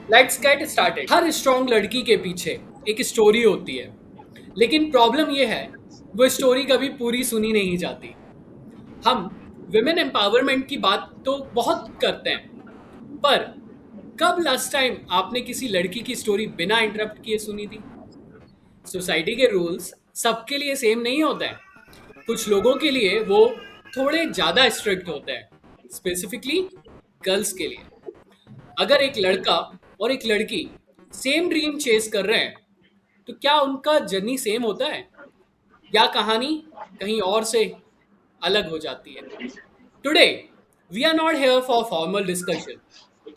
Let's get started. Her strong लड़की के पीछे एक स्टोरी होती है, लेकिन प्रॉब्लम यह है वो स्टोरी कभी पूरी सुनी नहीं जाती। हम विमेन एम्पावरमेंट की बात तो बहुत करते हैं, पर कब लास्ट टाइम आपने किसी लड़की की स्टोरी बिना इंटरप्ट किए सुनी थी? सोसाइटी के रूल्स सबके लिए सेम नहीं होते हैं। कुछ लोगों के लिए वो थोड़े ज्यादा स्ट्रिक्ट होते हैं, स्पेसिफिकली गर्ल्स के लिए। अगर एक लड़का और एक लड़की सेम ड्रीम चेस कर रहे हैं, तो क्या उनका जर्नी सेम होता है या कहानी कहीं और से अलग हो जाती है? Today we are not here for formal discussion.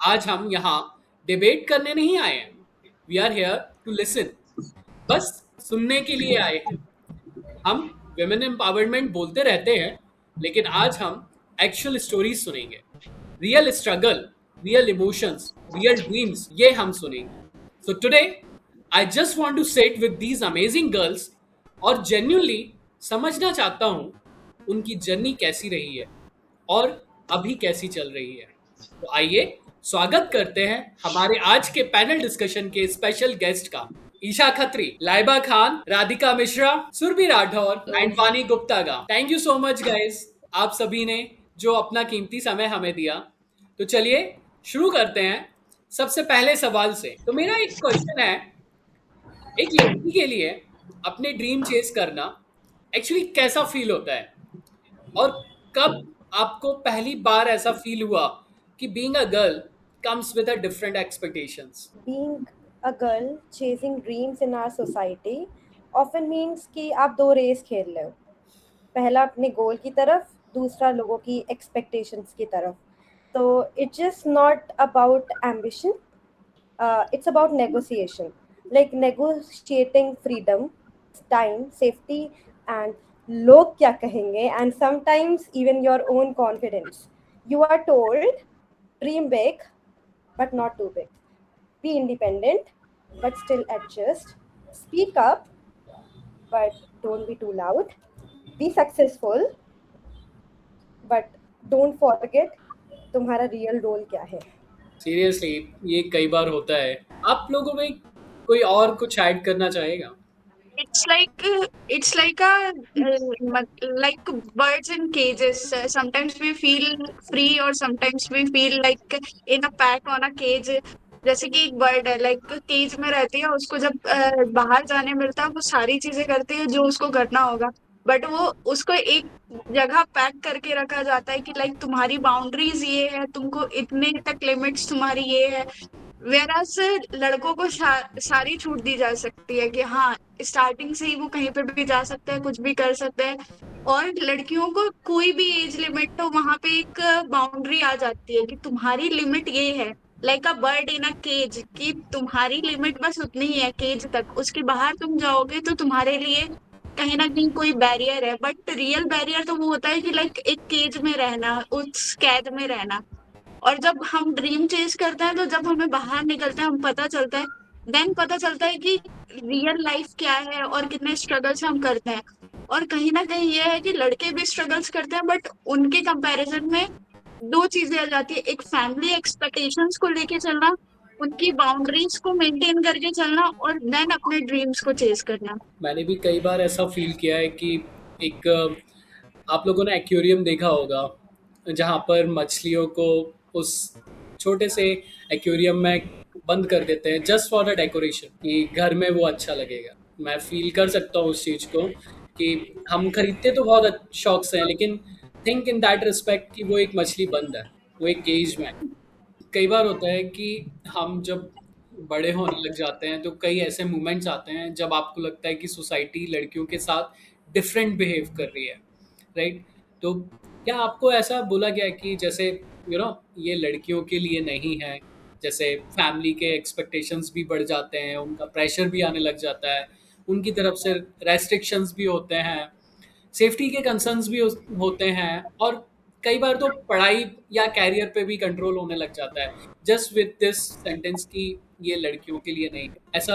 आज हम यहाँ डिबेट करने नहीं आए हैं, we are here to listen. बस सुनने के लिए आए हैं। हम विमेन एम्पावरमेंट बोलते रहते हैं, लेकिन आज हम एक्चुअल स्टोरीज सुनेंगे। Real struggle, real emotions, real dreams, ये हम सुनेंगे। So today I just want to sit with these amazing girls और जेन्युइनली समझना चाहता हूँ उनकी जर्नी कैसी रही है और अभी कैसी चल रही है। तो आइए स्वागत करते हैं हमारे आज के पैनल डिस्कशन के स्पेशल गेस्ट का, ईशा खत्री, लाइबा खान, राधिका मिश्रा, सुरभि राठौर एंड वानी गुप्ता का। Thank you so much guys, आप सभी ने जो अपना कीमती समय हमें दिया। तो चलिए शुरू करते हैं सबसे पहले सवाल से। तो मेरा एक क्वेश्चन है, एक लड़की के लिए अपने ड्रीम चेस करना एक्चुअली कैसा फील होता है, और कब आपको पहली बार ऐसा फील हुआ कि being a girl comes with a different expectations? Being a girl chasing dreams in our society often means कि आप दो रेस खेल रहे हो, पहला अपने गोल की तरफ, दूसरा लोगों की एक्सपेक्टेशंस की तरफ। तो it's just not about ambition, it's about negotiation, like negotiating freedom, time, safety, and log kya kahenge, and sometimes even your own confidence. You are told dream big but not too big, be independent but still adjust, speak up but don't be too loud, be successful but don't forget तुम्हारा real role क्या है। Seriously ये कई बार होता है। आप लोगों में कोई और कुछ ऐड करना चाहेगा? It's like it's like a like birds in cages. Sometimes we feel free or sometimes we feel like in a pack on a cage. जैसे कि एक बर्ड है, लाइक केज में रहती है, उसको जब बाहर जाने मिलता है वो सारी चीजें करती है जो उसको करना होगा, बट वो उसको एक जगह पैक करके रखा जाता है कि लाइक तुम्हारी बाउंड्रीज ये है, तुमको इतने तक लिमिट्स तुम्हारी ये है। वेराज लड़कों को सारी छूट दी जा सकती है कि हाँ, स्टार्टिंग से ही वो कहीं पे भी जा सकते हैं, कुछ भी कर सकते हैं। और लड़कियों को कोई भी एज लिमिट, तो वहां पे एक बाउंड्री आ जाती है कि तुम्हारी लिमिट ये है, like a bird in a cage, कि तुम्हारी लिमिट बस उतनी ही है केज तक, उसके बाहर तुम जाओगे तो तुम्हारे लिए कहीं ना कहीं कोई बैरियर है। बट रियल बैरियर तो वो होता है कि लाइक एक केज में रहना, उस कैद में रहना। और जब हम ड्रीम चेज करते हैं तो जब हमें बाहर निकलते हैं, हम पता चलता है, देन पता चलता है कि रियल लाइफ क्या है और कितने स्ट्रगल्स हम करते हैं। और कहीं ना कहीं ये है कि लड़के भी स्ट्रगल्स करते हैं, बट उनके कंपैरिजन में दो चीजें आ जाती है, एक फैमिली एक्सपेक्टेशंस को लेके चलना, उनकी बाउंड्रीज को मेंटेन करके चलना, और देन अपने ड्रीम्स को चेज करना। मैंने भी कई बार ऐसा फील किया है कि एक आप लोगों ने एक्वेरियम देखा होगा, जहाँ पर मछलियों को उस छोटे से एक्वेरियम में बंद कर देते हैं जस्ट फॉर द डेकोरेशन, कि घर में वो अच्छा लगेगा। मैं फील कर सकता हूँ उस चीज़ को कि हम खरीदते तो बहुत शौक से हैं, लेकिन थिंक इन दैट रिस्पेक्ट कि वो एक मछली बंद है, वो एक केज में है। कई बार होता है कि हम जब बड़े होने लग जाते हैं तो कई ऐसे मोमेंट्स आते हैं जब आपको लगता है कि सोसाइटी लड़कियों के साथ डिफरेंट बिहेव कर रही है, राइट? तो क्या आपको ऐसा बोला गया है कि जैसे ये लड़कियों के लिए नहीं है, जैसे फैमिली के एक्सपेक्टेशंस भी बढ़ जाते हैं, उनका प्रेशर भी आने लग जाता है, उनकी तरफ से रेस्ट्रिक्शंस भी होते हैं, सेफ्टी के कंसर्न्स भी होते हैं, और कई बार तो पढ़ाई या कैरियर पे भी कंट्रोल होने लग जाता है जस्ट विद दिस सेंटेंस कि ये लड़कियों के लिए नहीं। ऐसा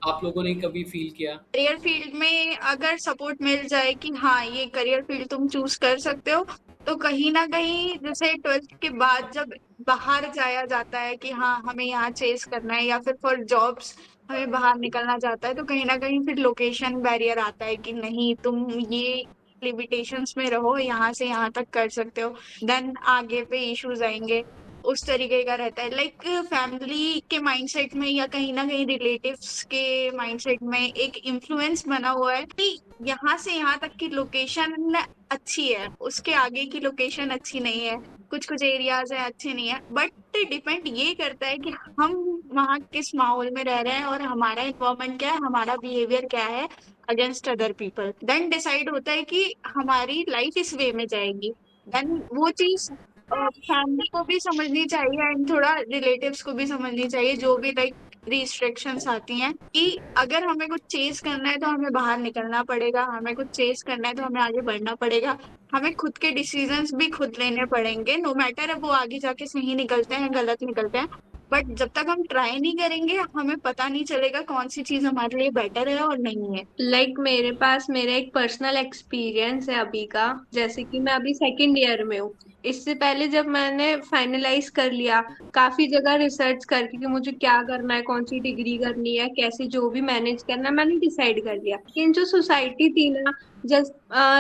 आप लोगों ने कभी फील किया? करियर फील्ड में अगर सपोर्ट मिल जाए कि हाँ, ये करियर फील्ड तुम चूज कर सकते हो, तो कहीं ना कहीं जैसे 12th के बाद जब बाहर जाया जाता है कि हाँ हमें यहाँ चेस करना है, या फिर फॉर जॉब्स हमें बाहर निकलना चाहता है, तो कहीं ना कहीं फिर लोकेशन बैरियर आता है कि नहीं तुम ये लिमिटेशंस में रहो, यहाँ से यहाँ तक कर सकते हो, देन आगे पे इश्यूज आएंगे। उस तरीके का रहता है, लाइक फैमिली के माइंडसेट में या कहीं ना कहीं रिलेटिव्स के माइंडसेट में एक इन्फ्लुएंस बना हुआ है कि यहाँ से यहाँ तक की लोकेशन अच्छी है, उसके आगे की लोकेशन अच्छी नहीं है, कुछ कुछ एरियाज है अच्छे नहीं है। बट डिपेंड ये करता है कि हम वहाँ किस माहौल में रह रहे हैं और हमारा इन्वायरमेंट क्या है, हमारा बिहेवियर क्या है against other people, then decide होता है कि हमारी लाइफ इस वे में जाएगी। देन वो चीज फैमिली को भी समझनी चाहिए एंड थोड़ा रिलेटिव्स को भी समझनी चाहिए, जो भी लाइक रिस्ट्रिक्शंस आती हैं कि अगर हमें कुछ चेज करना है तो हमें बाहर निकलना पड़ेगा, हमें कुछ चेज करना है तो हमें आगे बढ़ना पड़ेगा, हमें खुद के डिसीजंस भी खुद लेने पड़ेंगे, नो मैटर अब वो आगे जाके सही निकलते हैं गलत निकलते हैं। बट जब तक हम ट्राई नहीं करेंगे हमें पता नहीं चलेगा कौन सी चीज हमारे लिए बेटर है और नहीं है। मेरे पास मेरा एक पर्सनल एक्सपीरियंस है अभी का। जैसे कि मैं अभी सेकंड ईयर में हूँ। इससे पहले जब मैंने फाइनलाइज कर लिया काफी जगह रिसर्च करके कि मुझे क्या करना है, कौन सी डिग्री करनी है, कैसे जो भी मैनेज करना है, मैंने डिसाइड कर लिया। लेकिन जो सोसाइटी थी ना, जस्ट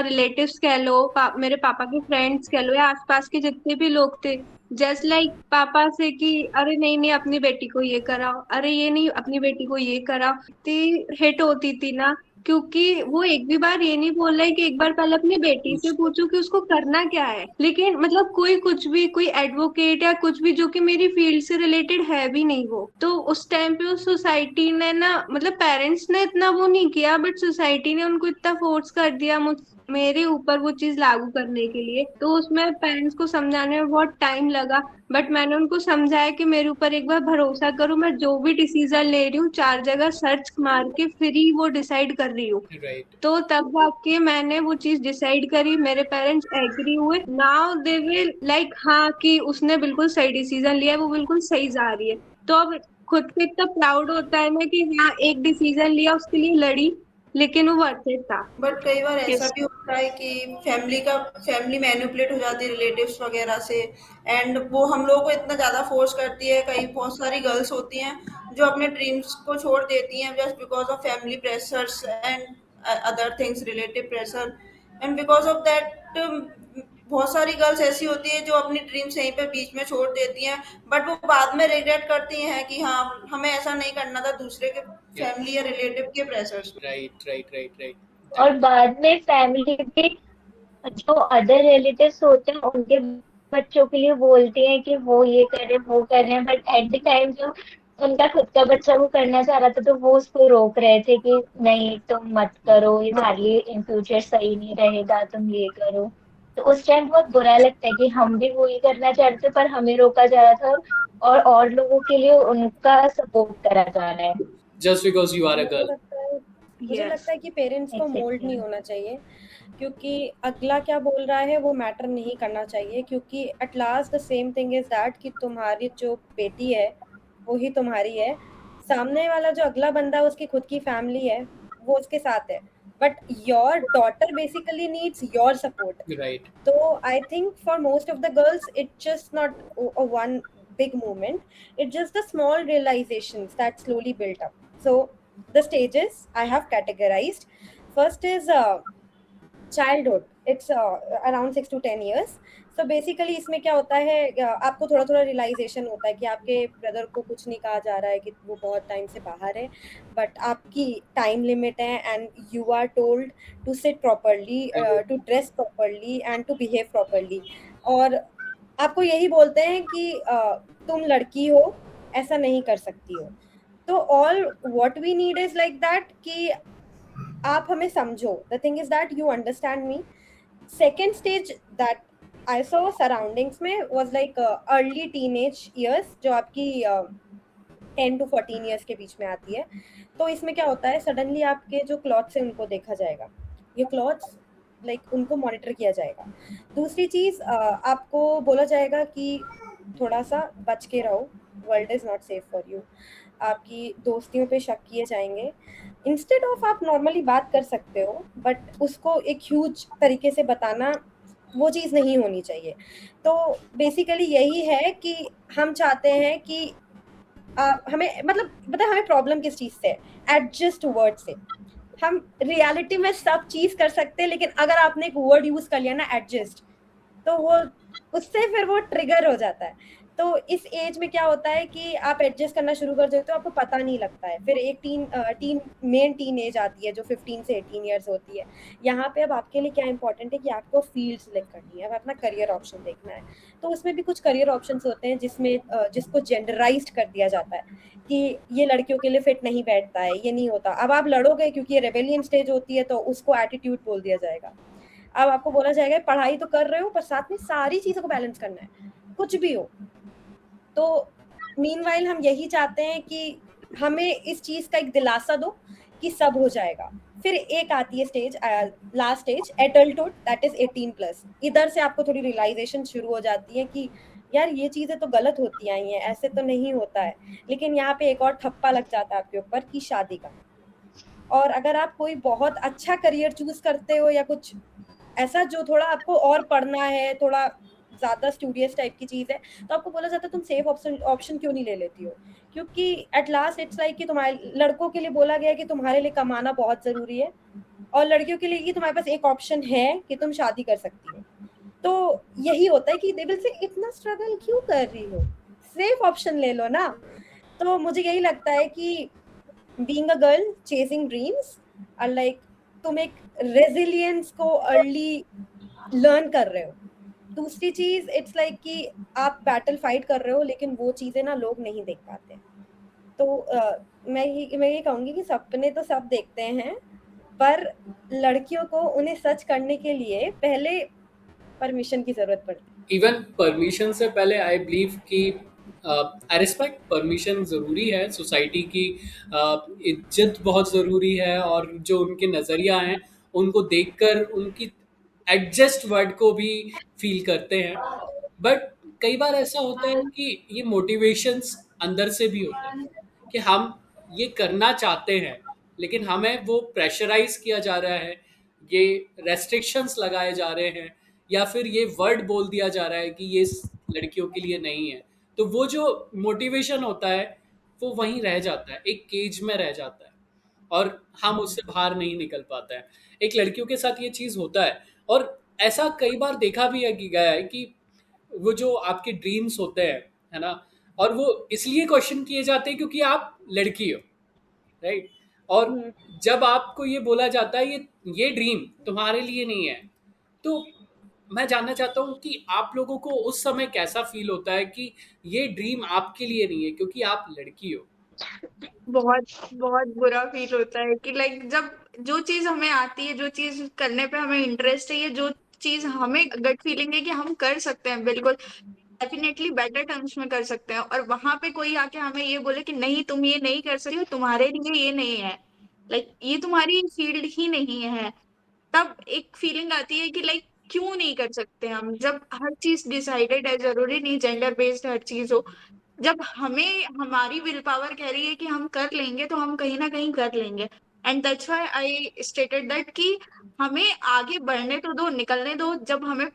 रिलेटिव्स कह लो, मेरे पापा के फ्रेंड्स कह लो, या आसपास के जितने भी लोग थे, जस्ट लाइक पापा से कि अरे नहीं नहीं अपनी बेटी को ये कराओ, अरे ये नहीं अपनी बेटी को ये कराओ, इतनी हिट होती थी ना। क्योंकि वो एक भी बार ये नहीं बोल रहा है कि एक बार पहले अपनी बेटी से पूछो कि उसको करना क्या है। लेकिन मतलब कोई कुछ भी, कोई एडवोकेट या कुछ भी जो कि मेरी फील्ड से रिलेटेड है भी नहीं वो, तो उस टाइम पे उस सोसाइटी ने ना, मतलब पेरेंट्स ने इतना वो नहीं किया, बट सोसाइटी ने उनको इतना फोर्स कर दिया मेरे ऊपर वो चीज लागू करने के लिए। तो उसमें पेरेंट्स को समझाने में बहुत टाइम लगा। बट मैंने उनको समझाया कि मेरे ऊपर एक बार भरोसा करो, मैं जो भी डिसीजन ले रही हूँ 4 जगह सर्च मार के फिर ही वो डिसाइड कर रही हूँ। राइट। तो तब जाके मैंने वो चीज डिसाइड करी, मेरे पेरेंट्स एग्री हुए, नाउ दे विल लाइक हाँ कि उसने बिल्कुल सही डिसीजन लिया है, वो बिल्कुल सही जा रही है। तो अब खुद पे इतना प्राउड होता है ना कि हाँ एक डिसीजन लिया, उसके लिए लड़ी, लेकिन वो वर्थ इट था। बट कई बार ऐसा Yes. भी होता है कि फैमिली मैनिपुलेट हो जाती है रिलेटिव्स वगैरह से, एंड वो हम लोगों को इतना ज़्यादा फोर्स करती है। कई बहुत सारी गर्ल्स होती हैं जो अपने ड्रीम्स को छोड़ देती हैं just because of family pressures and other things, relative pressure, and because of that बहुत सारी गर्ल्स ऐसी होती है जो अपनी ड्रीम्स यहीं पे बीच में छोड़ देती हैं, बट वो बाद में रिग्रेट करती हैं कि हाँ हमें ऐसा नहीं करना था दूसरे के फैमिली या रिलेटिव के pressures. Right right right right. और बाद में फैमिली भी जो अदर रिलेटिव्स होते हैं उनके बच्चों के लिए बोलती हैं कि वो ये कर रहे वो कर रहे हैं, बट एट द टाइम जो उनका खुद का बच्चा वो करना चाह रहा था तो वो उसको रोक रहे थे कि नहीं तुम मत करो, ये तुम्हारे लिए इन फ्यूचर सही नहीं रहेगा, तुम ये करो। तो उस टाइम बहुत बुरा लगता है कि हम भी वो ही करना चाहते थे पर हमें रोका जा रहा था और लोगों के लिए उनका सपोर्ट करा जा रहा है। Just because you are a girl. मुझे Yes. लगता है कि पेरेंट्स को Exactly. मोल्ड नहीं होना चाहिए, क्योंकि अगला क्या बोल रहा है वो मैटर नहीं करना चाहिए, क्योंकि at last the same thing is that कि तुम्हारी जो बेटी है वो ही तुम्हारी है, सामने वाला जो अगला बंदा है उसकी खुद की फैमिली है, वो उसके साथ है, but your daughter basically needs your support. Right. So I think for most of the girls, it's just not a one big movement. It's just the small realizations that slowly built up. So the stages I have categorized. First is childhood. It's around 6 to 10 years. So basically इसमें क्या होता है, आपको थोड़ा थोड़ा realisation होता है कि आपके ब्रदर को कुछ नहीं कहा जा रहा है कि वो बहुत टाइम से बाहर है, बट आपकी टाइम लिमिट है and you are told to sit properly, to dress properly and to behave properly, और आपको यही बोलते हैं कि तुम लड़की हो, ऐसा नहीं कर सकती हो। तो all what we need is like that कि आप हमें समझो। The thing is that you understand me. Second stage that I saw surroundings में was like early teenage years, जो आपकी 10 to 14 ईयर्स के बीच में आती है। तो इसमें क्या होता है, सडनली आपके जो क्लॉथ्स हैं उनको देखा जाएगा, ये क्लॉथ्स लाइक उनको मॉनिटर किया जाएगा। दूसरी चीज़, आपको बोला जाएगा कि थोड़ा सा बच के रहो, world is not safe for you. आपकी दोस्तियों पे शक किए जाएंगे। इंस्टेड ऑफ आप नॉर्मली बात कर सकते हो, बट उसको एक ह्यूज तरीके से बताना वो चीज़ नहीं होनी चाहिए। तो बेसिकली यही है कि हम चाहते हैं कि हमें मतलब हमें प्रॉब्लम किस चीज़ से है? एडजस्ट वर्ड से। हम रियलिटी में सब चीज़ कर सकते हैं, लेकिन अगर आपने एक वर्ड यूज़ कर लिया ना एडजस्ट, तो वो उससे फिर वो ट्रिगर हो जाता है। तो इस एज में क्या होता है कि आप एडजस्ट करना शुरू कर देते हो, आपको पता नहीं लगता है। फिर एक टीन एज आती है जो 15 से 18 इयर्स होती है। यहाँ पे अब आपके लिए क्या इंपॉर्टेंट है कि आपको फील्ड सिलेक्ट करनी है, अब अपना करियर ऑप्शन देखना है। तो उसमें भी कुछ करियर ऑप्शंस होते हैं जिसको जेंडराइज्ड कर दिया जाता है कि ये लड़कियों के लिए फिट नहीं बैठता है, ये नहीं होता। अब आप लड़ोगे क्योंकि ये रेबेलियन स्टेज होती है, तो उसको एटीट्यूड बोल दिया जाएगा। अब आपको बोला जाएगा पढ़ाई तो कर रहे हो पर साथ में सारी चीज़ों को बैलेंस करना है, कुछ भी हो। तो मीनवाइल हम यही चाहते हैं कि हमें इस चीज़ का एक दिलासा दो कि सब हो जाएगा। फिर एक आती है stage, last stage adulthood, that is 18+। इधर से आपको थोड़ी रियलाइजेशन शुरू हो जाती है कि यार ये चीज़ें तो गलत होती आई हैं, ऐसे तो नहीं होता है। लेकिन यहाँ पे एक और ठप्पा लग जाता है आपके ऊपर कि शादी का। और अगर आप कोई बहुत अच्छा करियर चूज करते हो या कुछ ऐसा जो थोड़ा आपको और पढ़ना है, थोड़ा ज़्यादा स्टूडियस टाइप की चीज़ है, तो आपको बोला जाता है तुम सेफ ऑप्शन क्यों नहीं ले लेती हो? क्योंकि एट लास्ट इट्स लाइक कि तुम्हारे लड़कों के लिए बोला गया है कि तुम्हारे लिए कमाना बहुत ज़रूरी है, और लड़कियों के लिए कि तुम्हारे पास एक ऑप्शन है कि तुम शादी कर सकती हो। तो यही होता है कि दे विल से इतना स्ट्रगल क्यों कर रही हो, सेफ ऑप्शन ले लो ना। तो मुझे यही लगता है कि being a girl chasing dreams are like, तुम एक रेजिलियंस को अर्ली लर्न कर रहे हो। दूसरी चीज इट्स लाइक कि आप बैटल फाइट कर रहे हो, लेकिन वो चीजें ना लोग नहीं देख पाते। तो मैं ये कहूंगी कि सपने तो सब देखते हैं, पर लड़कियों को उन्हें सच करने के लिए पहले परमिशन की जरूरत पड़ती है। इवन परमिशन से पहले आई बिलीव कि आई रिस्पेक्ट परमिशन ज़रूरी है, सोसाइटी की इज्जत बहुत ज़रूरी है, और जो उनके नज़रिया हैं उनको देखकर उनकी एडजस्ट वर्ड को भी फील करते हैं। बट कई बार ऐसा होता है कि ये मोटिवेशंस अंदर से भी होते हैं कि हम ये करना चाहते हैं, लेकिन हमें वो प्रेशराइज किया जा रहा है, ये रेस्ट्रिक्शंस लगाए जा रहे हैं, या फिर ये वर्ड बोल दिया जा रहा है कि ये लड़कियों के लिए नहीं है। तो वो जो मोटिवेशन होता है वो वहीं रह जाता है, एक केज में रह जाता है, और हम उससे बाहर नहीं निकल पाता है। एक लड़कियों के साथ ये चीज़ होता है, और ऐसा कई बार देखा भी है कि गया है कि वो जो आपके ड्रीम्स होते हैं, है ना, और वो इसलिए क्वेश्चन किए जाते हैं क्योंकि आप लड़की हो, राइट। और जब आपको ये बोला जाता है ये ड्रीम तुम्हारे लिए नहीं है, तो मैं जानना चाहता हूँ कि आप लोगों को उस समय कैसा फील होता है कि ये ड्रीम आपके लिए नहीं है क्योंकि आप लड़की हो। बहुत बहुत बुरा फील होता है कि लाइक जब जो चीज हमें आती है, जो चीज करने पे हमें इंटरेस्ट है, ये जो चीज हमें गट फीलिंग है कि हम कर सकते हैं, बिल्कुल डेफिनेटली बेटर टर्म्स में कर सकते हैं, और वहां पे कोई आके हमें ये बोले कि नहीं तुम ये नहीं कर सकती हो, तुम्हारे लिए ये नहीं है, लाइक ये तुम्हारी फील्ड ही नहीं है, तब एक फीलिंग आती है कि लाइक क्यों नहीं कर सकते हम, जब हर चीज डिसाइडेड है, जरूरी नहीं जेंडर बेस्ड हर चीज हो। जब हमें हमारी विल पावर कह रही है कि हम कर लेंगे, तो हम कहीं ना कहीं कर लेंगे। And that's why I stated that कि हमें आगे बढ़ने तो दो, निकलने दो। जब हमें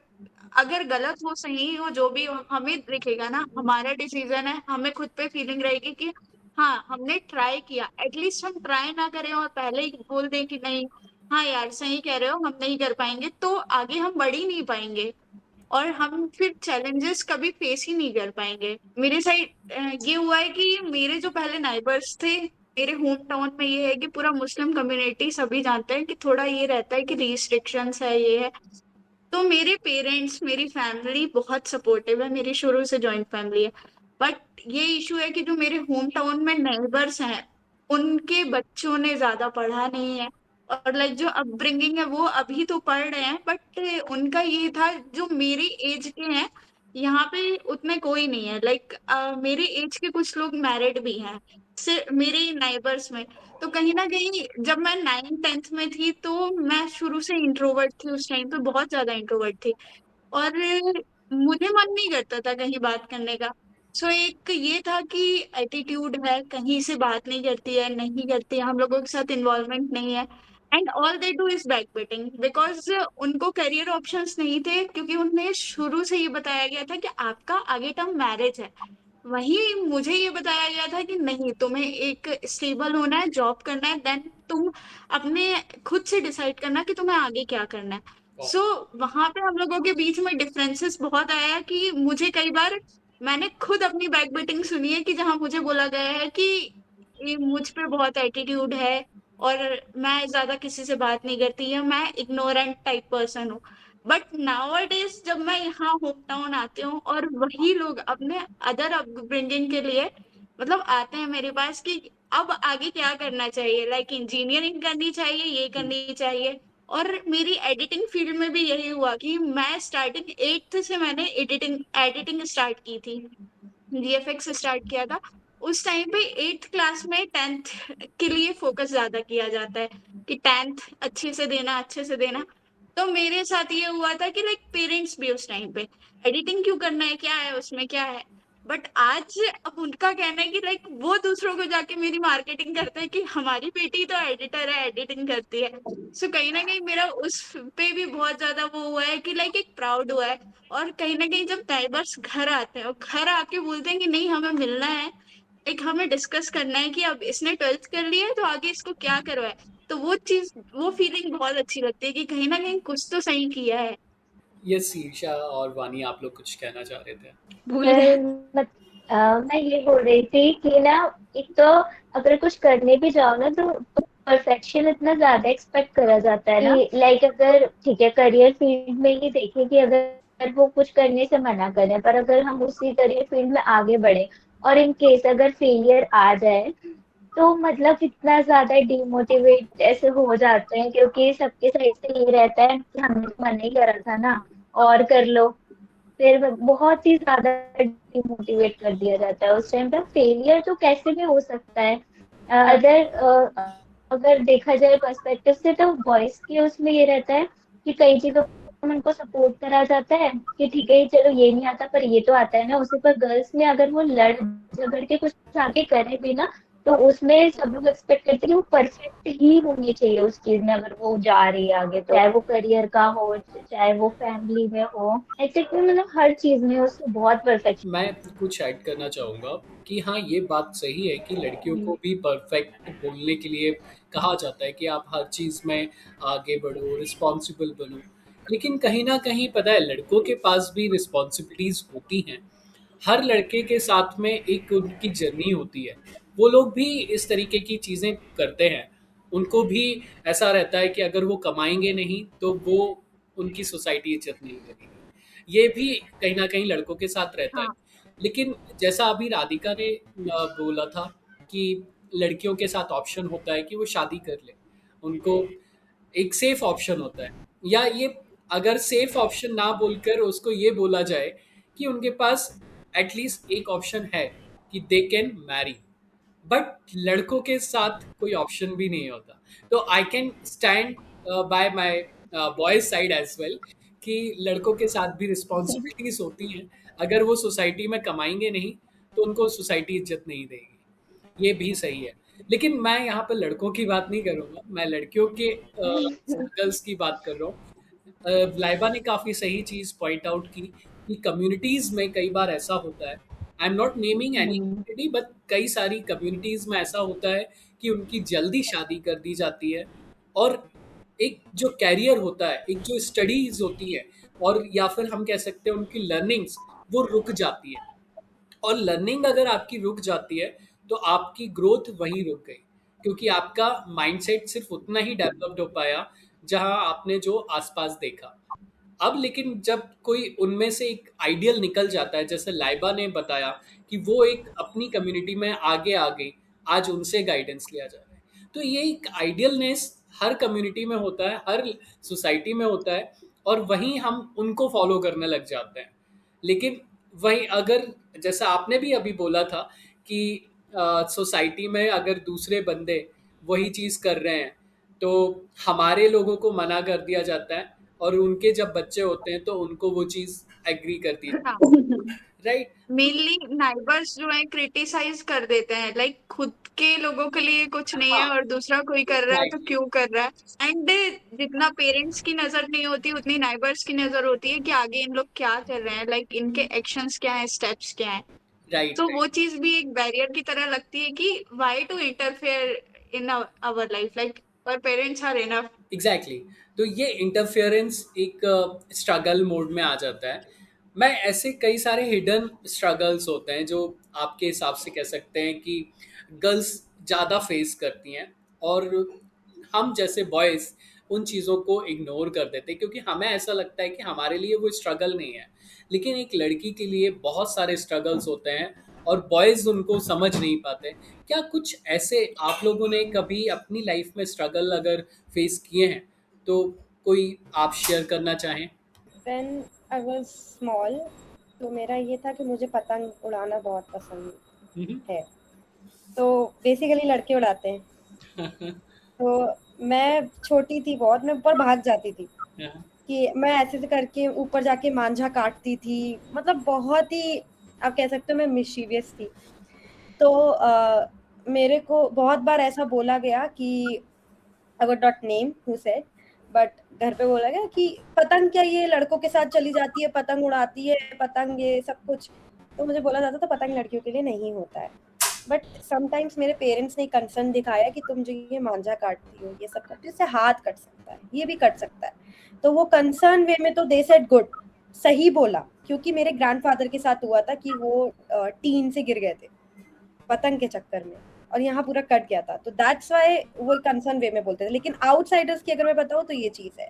अगर गलत हो सही हो जो भी हो, हमें दिखेगा ना, हमारा डिसीजन है, हमें खुद पे फीलिंग रहेगी कि हाँ हमने ट्राई किया। एटलीस्ट हम ट्राई ना करें और पहले ही बोल दें कि नहीं, हाँ यार सही कह रहे हो हम नहीं कर पाएंगे, तो आगे हम बढ़ ही नहीं पाएंगे, और हम फिर चैलेंजेस कभी फेस ही नहीं कर पाएंगे। मेरे साइड ये हुआ है कि मेरे जो पहले नाइबर्स थे, मेरे होम टाउन में ये है कि पूरा मुस्लिम कम्युनिटी सभी जानते हैं कि थोड़ा ये रहता है कि रिस्ट्रिक्शंस है, ये है। तो मेरे पेरेंट्स, मेरी फैमिली बहुत सपोर्टिव है, मेरी शुरू से जॉइंट फैमिली है। बट ये इशू है कि जो मेरे होम टाउन में नेबर्स हैं, उनके बच्चों ने ज्यादा पढ़ा नहीं है, और लाइक जो अपब्रिंगिंग है वो अभी तो पढ़ रहे हैं, बट उनका ये था जो मेरी एज के हैं, यहाँ पे उतने कोई नहीं है। लाइक मेरे एज के कुछ लोग मैरिड भी हैं सिर्फ मेरे नाइबर्स में। तो कहीं ना कहीं जब मैं 9th 10th में थी, तो मैं शुरू से इंट्रोवर्ट थी, उस टाइम पे बहुत ज्यादा इंट्रोवर्ट थी, और मुझे मन नहीं करता था कहीं बात करने का। सो एक ये था कि एटीट्यूड है, कहीं से बात नहीं करती है, नहीं करती है, हम लोगों के साथ इन्वॉल्वमेंट नहीं है। And all they do is back beating, because उनको करियर ऑप्शंस नहीं थे, क्योंकि उन्हें शुरू से ये बताया गया था कि आपका आगे टर्म मैरिज है। वहीं मुझे ये बताया गया था कि नहीं, तुम्हें एक स्टेबल होना है, जॉब करना है, देन तुम अपने खुद से डिसाइड करना कि तुम्हें आगे क्या करना है। सो वहां पे हम लोगों के बीच में डिफरेंसेस बहुत आया कि मुझे कई बार, मैंने खुद अपनी बैक बिटिंग सुनी है कि जहां मुझे बोला गया है कि ये मुझ पे बहुत एटीट्यूड है और मैं ज्यादा किसी से बात नहीं करती, या मैं इग्नोरेंट टाइप पर्सन हूँ। बट नाउ जब मैं यहाँ होम टाउन आती हूँ और वही लोग अपने अदर अपब्रिंगिंग के लिए मतलब आते हैं मेरे पास कि अब आगे क्या करना चाहिए, लाइक इंजीनियरिंग करनी चाहिए, ये करनी चाहिए। और मेरी एडिटिंग फील्ड में भी यही हुआ कि मैं स्टार्टिंग 8th से मैंने एडिटिंग एडिटिंग स्टार्ट की थी, वीएफएक्स स्टार्ट किया था। उस टाइम पे 8th क्लास में 10th के लिए फोकस ज्यादा किया जाता है कि 10th अच्छे से देना, अच्छे से देना। तो मेरे साथ ये हुआ था कि लाइक पेरेंट्स भी उस टाइम पे एडिटिंग क्यों करना है, क्या है उसमें, क्या है। बट आज अब उनका कहना है कि लाइक वो दूसरों को जाके मेरी मार्केटिंग करते हैं कि हमारी बेटी तो एडिटर है, एडिटिंग करती है। सो कहीं ना कहीं मेरा उस पे भी बहुत ज्यादा वो हुआ है कि लाइक एक प्राउड हुआ है। और कहीं ना कहीं जब नाइबर्स घर आते हैं और घर आके बोलते हैं कि नहीं हमें मिलना है, एक हमें डिस्कस करना है कि अब इसने 12th कर लिया है तो आगे इसको क्या करवाए, तो वो चीज, वो फीलिंग बहुत अच्छी लगती है कि कहीं ना कहीं कुछ तो सही किया है। यस, ईशा और वानी, आप लोग कुछ कहना चाह रहे थे? भूल गए। पर मत, मैं ये बोल रही थी कि ना, एक तो अगर कुछ करने भी जाओ ना तो परफेक्शन इतना ज्यादा एक्सपेक्ट करा जाता है ना कि लाइक अगर ठीक है करियर फील्ड में ही देखें कि अगर वो कुछ करने से मना करें, पर अगर हम उसी करियर फील्ड में आगे बढ़े और इन केस अगर फेलियर आ जाए तो मतलब इतना ज्यादा डिमोटिवेट ऐसे हो जाते हैं, क्योंकि सबके साइड से ये रहता है कि हमने तो मना ही करा था ना, और कर लो। फिर बहुत ही ज्यादा डिमोटिवेट कर दिया जाता है उस टाइम पे। फेलियर तो कैसे भी हो सकता है। अगर देखा जाए पर्सपेक्टिव से तो बॉयज के उसमें ये रहता है कि कई चीजों में उनको सपोर्ट करा जाता है कि ठीक है चलो ये नहीं आता पर ये तो आता है ना उसे। पर गर्ल्स में अगर वो लड़ झगड़ के कुछ आगे करे भी ना तो उसमें सब लोग एक्सपेक्ट करते हैं कि वो परफेक्ट ही होनी चाहिए उस चीज में अगर वो जा रही है आगे, तो चाहे वो करियर का हो चाहे वो फैमिली में हो, एक्चुअली मतलब हर चीज में उसको बहुत परफेक्ट। मैं कुछ ऐड करना चाहूँगा कि हाँ, ये बात सही है कि लड़कियों को भी परफेक्ट बोलने के लिए कहा जाता है कि आप हर चीज़ में आगे बढ़ो, रिस्पॉन्सिबल बनो। लेकिन कहीं ना कहीं पता है, लड़कों के पास भी रिस्पॉन्सिबिलिटीज़ होती हैं। हर लड़के के साथ में एक उनकी जर्नी होती है। वो लोग भी इस तरीके की चीज़ें करते हैं। उनको भी ऐसा रहता है कि अगर वो कमाएंगे नहीं तो वो उनकी सोसाइटी इज्जत नहीं करेगी। ये भी कहीं न कहीं लड़कों के साथ रहता है। हाँ। लेकिन जैसा अभी राधिका ने बोला था कि लड़कियों के साथ ऑप्शन होता है कि वो शादी कर ले। उनको एक सेफ ऑप्शन होता है, या ये अगर सेफ ऑप्शन ना बोलकर उसको ये बोला जाए कि उनके पास एटलीस्ट एक ऑप्शन है कि दे कैन मैरी। बट लड़कों के साथ कोई ऑप्शन भी नहीं होता। तो I can stand by my boys side as well कि लड़कों के साथ भी रिस्पॉन्सिबिलिटीज होती हैं। अगर वो सोसाइटी में कमाएंगे नहीं तो उनको सोसाइटी इज्जत नहीं देगी। ये भी सही है। लेकिन मैं यहाँ पर लड़कों की बात नहीं करूँगा, मैं लड़कियों के सर्कल्स की बात कर रहा हूँ। लाइबा ने काफ़ी सही चीज़ पॉइंट आउट की कि कम्युनिटीज़ में कई बार ऐसा होता है। I am not naming any community, but कई सारी कम्युनिटीज़ में ऐसा होता है कि उनकी जल्दी शादी कर दी जाती है। और एक जो कैरियर होता है, एक जो स्टडीज़ होती है, और या फिर हम कह सकते हैं उनकी लर्निंग्स, वो रुक जाती है। और लर्निंग अगर आपकी रुक जाती है तो आपकी ग्रोथ वहीं रुक गई, क्योंकि आपका माइंडसेट सिर्फ उतना ही डेवलप्ड हो पाया जहां आपने जो आसपास देखा। अब लेकिन जब कोई उनमें से एक आइडियल निकल जाता है, जैसे लाइबा ने बताया कि वो एक अपनी कम्युनिटी में आगे आ गई, आज उनसे गाइडेंस लिया जा रहा है, तो ये एक आइडियलनेस हर कम्युनिटी में होता है, हर सोसाइटी में होता है, और वहीं हम उनको फॉलो करने लग जाते हैं। लेकिन वहीं अगर, जैसा आपने भी अभी बोला था कि सोसाइटी में अगर दूसरे बंदे वही चीज़ कर रहे हैं तो हमारे लोगों को मना कर दिया जाता है, और उनके जब बच्चे होते हैं तो उनको वो चीज एग्री करती है, हाँ, राइट? मेनली नाइबर्स जो है क्रिटिसाइज कर देते हैं, लाइक खुद के लोगों के लिए कुछ नहीं है हाँ, और दूसरा कोई कर रहा है तो राइट, क्यों कर रहा है। एंड जितना पेरेंट्स की नजर नहीं होती उतनी नाइबर्स की नजर होती है कि आगे इन लोग क्या कर रहे हैं, लाइक इनके एक्शंस क्या है, स्टेप्स क्या है। राइट, तो राइट, वो चीज भी एक बैरियर की तरह लगती है कि why to interfere in our life, like our parents are enough. Exactly. तो ये इंटरफेरेंस एक स्ट्रगल मोड में आ जाता है। मैं ऐसे कई सारे हिडन स्ट्रगल्स होते हैं जो आपके हिसाब से कह सकते हैं कि गर्ल्स ज़्यादा फेस करती हैं, और हम जैसे बॉयज़ उन चीज़ों को इग्नोर कर देते हैं क्योंकि हमें ऐसा लगता है कि हमारे लिए वो स्ट्रगल नहीं है। लेकिन एक लड़की के लिए बहुत सारे स्ट्रगल्स होते हैं और बॉयज़ उनको समझ नहीं पाते। क्या कुछ ऐसे आप लोगों ने कभी अपनी लाइफ में स्ट्रगल अगर फेस किए हैं तो कोई आप शेयर करना चाहें? When I was small, तो मेरा ये था कि मुझे पतंग उड़ाना बहुत पसंद है। तो बेसिकली लड़के उड़ाते हैं। तो मैं छोटी थी बहुत, मैं ऊपर भाग जाती थी कि मैं ऐसे से करके ऊपर जाके मांझा काटती थी, मतलब बहुत ही आप कह सकते हो मैं मिशीवियस थी। तो मेरे को बहुत बार ऐसा बोला गया कि I would not name who said, but घर पे बोला गया कि पतंग क्या ये लड़कों के साथ चली जाती है, पतंग उड़ाती है, पतंग ये सब कुछ। तो मुझे बोला जाता था पतंग लड़कियों के लिए नहीं होता है। बट समटाइम्स मेरे पेरेंट्स ने कंसर्न दिखाया कि तुम जो ये मांझा काटती हो, ये सब करती हो, इससे हाथ कट सकता है, ये भी कट सकता है। तो वो कंसर्न वे में तो दे सेड गुड, सही बोला, क्योंकि मेरे ग्रैंडफादर के साथ हुआ था कि वो टीन से गिर गए थे पतंग के चक्कर में और यहाँ पूरा कट गया था। तो दैट्स वाई वो कंसर्न वे में बोलते थे। लेकिन आउटसाइडर्स की अगर मैं बताऊँ तो ये चीज़ है,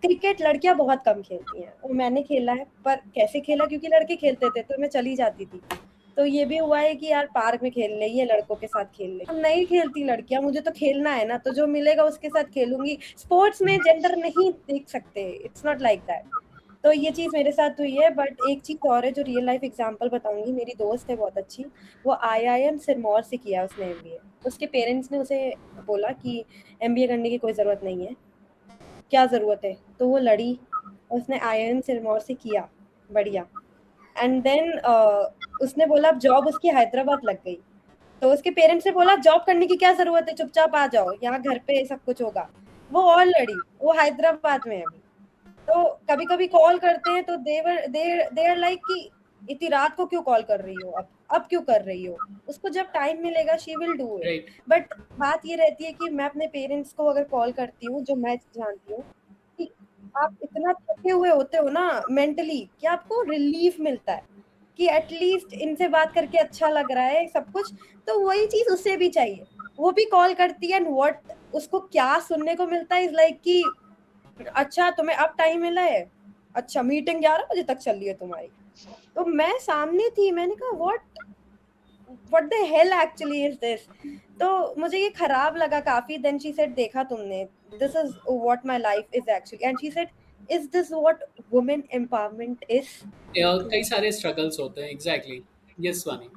क्रिकेट लड़कियां बहुत कम खेलती हैं और मैंने खेला है, पर कैसे खेला, क्योंकि लड़के खेलते थे तो मैं चली जाती थी। तो ये भी हुआ है कि यार पार्क में खेल रही है, लड़कों के साथ खेल रही है, नहीं खेलती लड़कियां, मुझे तो खेलना है ना, तो जो मिलेगा उसके साथ खेलूंगी। स्पोर्ट्स में जेंडर नहीं देख सकते, इट्स नॉट लाइक दैट। तो ये चीज़ मेरे साथ हुई है। बट एक चीज़ और है जो रियल लाइफ एग्जांपल बताऊंगी। मेरी दोस्त है बहुत अच्छी, वो IIM सिरमौर से किया उसने MBA। उसके पेरेंट्स ने उसे बोला कि MBA करने की कोई ज़रूरत नहीं है, क्या ज़रूरत है, तो वो लड़ी, उसने IIM सिरमौर से किया, बढ़िया। एंड देन उसने बोला अब जॉब उसकी हैदराबाद लग गई। तो उसके पेरेंट्स ने बोला जॉब करने की क्या ज़रूरत है, चुपचाप आ जाओ, यहाँ घर पे सब कुछ होगा। वो और लड़ी, वो हैदराबाद में है अभी। तो कभी कभी कॉल करते हैं तो दे आर लाइक कि इतनी रात को क्यों कॉल कर रही हो, अब क्यों कर रही हो, उसको जब टाइम मिलेगा she will do it. Right, but बात ये रहती है कि मैं अपने पेरेंट्स को अगर कॉल करती हूँ, जो मैं जानती हूँ कि आप इतना थके हुए होते हो ना मेंटली, कि आपको रिलीफ मिलता है कि एटलीस्ट इनसे बात करके अच्छा लग रहा है सब कुछ। तो वही चीज उससे भी चाहिए, वो भी कॉल करती है एंड व्हाट उसको क्या सुनने को मिलता है इज लाइक कि अच्छा तुम्हें अब टाइम मिला है, अच्छा मीटिंग 11 बजे तक चल रही है तुम्हारी। तो मैं सामने थी, मैंने कहा what the hell actually is this. तो मुझे ये खराब लगा काफी। देन शी सेड देखा तुमने, this is what my life is actually, and she said is this what women empowerment is. कई सारे स्ट्रगल्स होते हैं, एग्जैक्टली। यस वानी।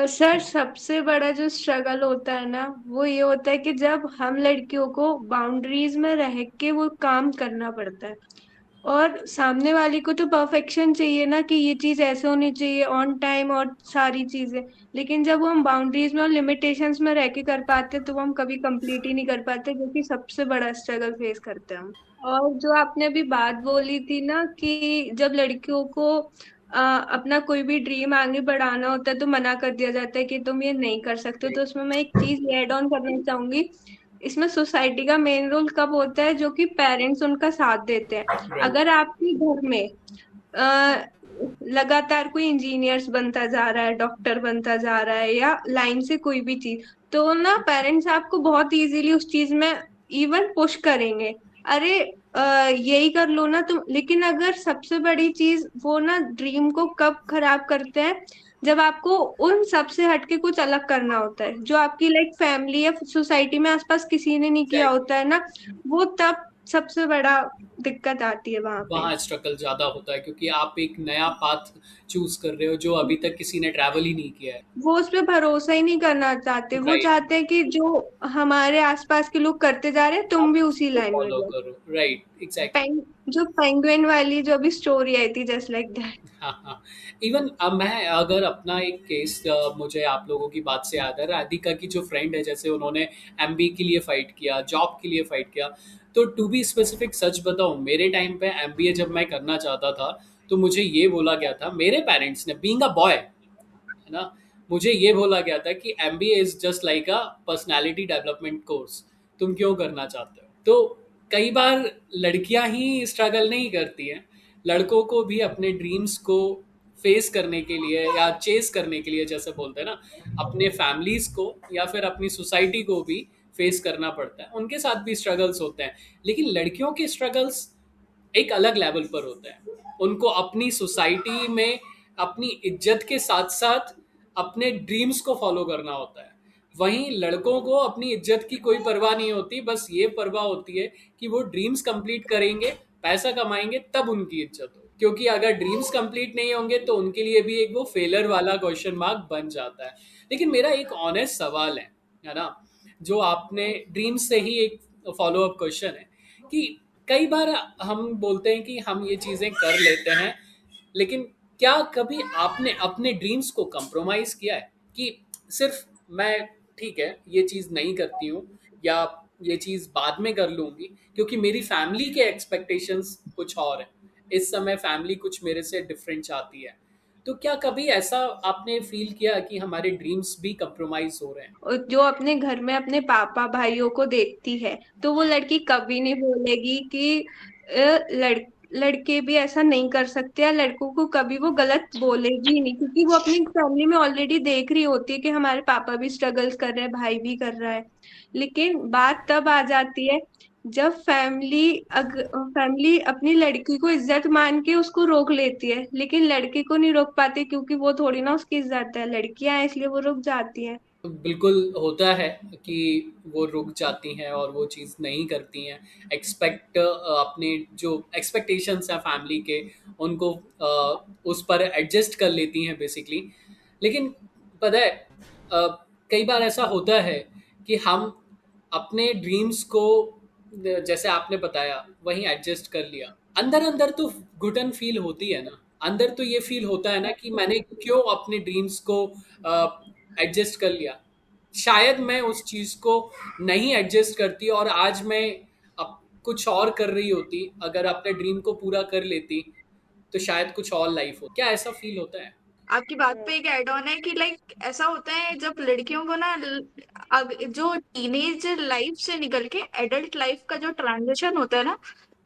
सर सबसे बड़ा जो स्ट्रगल होता है ना वो ये होता है कि जब हम लड़कियों को बाउंड्रीज में रह के वो काम करना पड़ता है, और सामने वाली को तो परफेक्शन चाहिए ना कि ये चीज ऐसे होनी चाहिए ऑन टाइम और सारी चीजें। लेकिन जब वो हम बाउंड्रीज में और लिमिटेशंस में रह के कर पाते तो वो हम कभी कंप्लीट ही नहीं कर पाते, जो कि सबसे बड़ा स्ट्रगल फेस करते हैं हम। और जो आपने अभी बात बोली थी ना कि जब लड़कियों को अपना कोई भी ड्रीम आगे बढ़ाना होता है तो मना कर दिया जाता है कि तुम ये नहीं कर सकते, तो उसमें मैं एक चीज ऐड ऑन करना चाहूंगी। इसमें सोसाइटी का मेन रोल कब होता है, जो कि पेरेंट्स उनका साथ देते हैं। अगर आपके घर में लगातार कोई इंजीनियर्स बनता जा रहा है, डॉक्टर बनता जा रहा है, या लाइन से कोई भी चीज, तो ना पेरेंट्स आपको बहुत इजीली उस चीज में इवन पुश करेंगे, अरे यही कर लो ना तुम। लेकिन अगर सबसे बड़ी चीज वो ना ड्रीम को कब खराब करते हैं, जब आपको उन सबसे हटके कुछ अलग करना होता है जो आपकी लाइक फैमिली या सोसाइटी में आसपास किसी ने नहीं किया होता है ना, वो तब सबसे बड़ा दिक्कत आती है वहां पे। वहाँ स्ट्रगल ज़्यादा होता है क्योंकि आप एक नया पाथ चूज कर रहे हो जो अभी तक किसी ने ट्रैवल ही नहीं किया है। वो उस पे भरोसा ही नहीं करना चाहते, वो राइट, चाहते हैं कि जो हमारे आसपास के लोग करते जा रहे हैं तुम भी उसी उसको लाइन में फॉलो लो। करो। Right, exactly. जो पेंगुइन वाली जो अभी स्टोरी आई थी, जस्ट लाइक दैट। हाँ, हाँ। इवन मैं अगर अपना एक केस, मुझे आप लोगों की बात से याद है, राधिका की जो फ्रेंड है, जैसे उन्होंने एमबी के लिए फाइट किया, जॉब के लिए फाइट किया। तो टू बी स्पेसिफिक सच बताऊं, मेरे टाइम पे एमबीए जब मैं करना चाहता था, तो मुझे ये बोला गया था मेरे पेरेंट्स ने, बीइंग अ बॉय, है ना, मुझे ये बोला गया था कि MBA is just like a personality development course, तुम क्यों करना चाहते हो। तो कई बार लड़कियां ही स्ट्रगल नहीं करती हैं, लड़कों को भी अपने ड्रीम्स को फेस करने के लिए या चेस करने के लिए, जैसे बोलते हैं ना, अपने फैमिलीज को या फिर अपनी सोसाइटी को भी फेस करना पड़ता है। उनके साथ भी स्ट्रगल्स होते हैं, लेकिन लड़कियों के स्ट्रगल्स एक अलग लेवल पर होता है। उनको अपनी सोसाइटी में अपनी इज्जत के साथ साथ अपने ड्रीम्स को फॉलो करना होता है। वहीं लड़कों को अपनी इज्जत की कोई परवाह नहीं होती, बस ये परवाह होती है कि वो ड्रीम्स कंप्लीट करेंगे, पैसा कमाएंगे, तब उनकी इज्जत हो। क्योंकि अगर ड्रीम्स कंप्लीट नहीं होंगे तो उनके लिए भी एक वो फेलर वाला क्वेश्चन मार्क बन जाता है। लेकिन मेरा एक ऑनेस्ट सवाल है ना, जो आपने ड्रीम्स से ही एक फॉलो अप क्वेश्चन है कि कई बार हम बोलते हैं कि हम ये चीज़ें कर लेते हैं, लेकिन क्या कभी आपने अपने ड्रीम्स को कंप्रोमाइज़ किया है कि सिर्फ मैं, ठीक है, ये चीज़ नहीं करती हूँ, या ये चीज़ बाद में कर लूँगी क्योंकि मेरी फैमिली के एक्सपेक्टेशंस कुछ और है, इस समय फैमिली कुछ मेरे से डिफरेंट चाहती है। तो क्या कभी ऐसा आपने फील किया कि हमारे ड्रीम्स भी कंप्रोमाइज हो रहे हैं? और जो अपने घर में अपने पापा भाइयों को देखती है, तो वो लड़की कभी नहीं बोलेगी कि लड़के भी ऐसा नहीं कर सकते, या लड़कों को कभी वो गलत बोलेगी ही नहीं, क्योंकि वो अपनी फैमिली में ऑलरेडी देख रही होती है कि हमारे पापा भी स्ट्रगल्स कर रहे हैं, भाई भी कर रहा है। लेकिन बात तब आ जाती है जब फैमिली अपनी लड़की को इज्जत मान के उसको रोक लेती है, लेकिन लड़के को नहीं रोक पाती, क्योंकि वो थोड़ी ना उसकी इज्जत है, लड़कियां हैं इसलिए वो रुक जाती है। बिल्कुल होता है कि वो रुक जाती हैं और वो चीज़ नहीं करती हैं, अपने जो एक्सपेक्टेशंस हैं फैमिली के, उनको उस पर एडजस्ट कर लेती हैं बेसिकली। लेकिन पता है, कई बार ऐसा होता है कि हम अपने ड्रीम्स को, जैसे आपने बताया, वहीं एडजस्ट कर लिया, अंदर अंदर तो घुटन फील होती है ना, अंदर तो ये फील होता है ना कि मैंने क्यों अपने ड्रीम्स को एडजस्ट कर लिया। शायद मैं उस चीज़ को नहीं एडजस्ट करती और आज मैं अब कुछ और कर रही होती, अगर अपने ड्रीम को पूरा कर लेती तो शायद कुछ और लाइफ हो। क्या ऐसा फील होता है? आपकी बात पे एक एड ऑन है कि लाइक ऐसा होता है जब लड़कियों को ना जो टीनेज लाइफ से निकल के एडल्ट लाइफ का जो ट्रांजिशन होता है ना,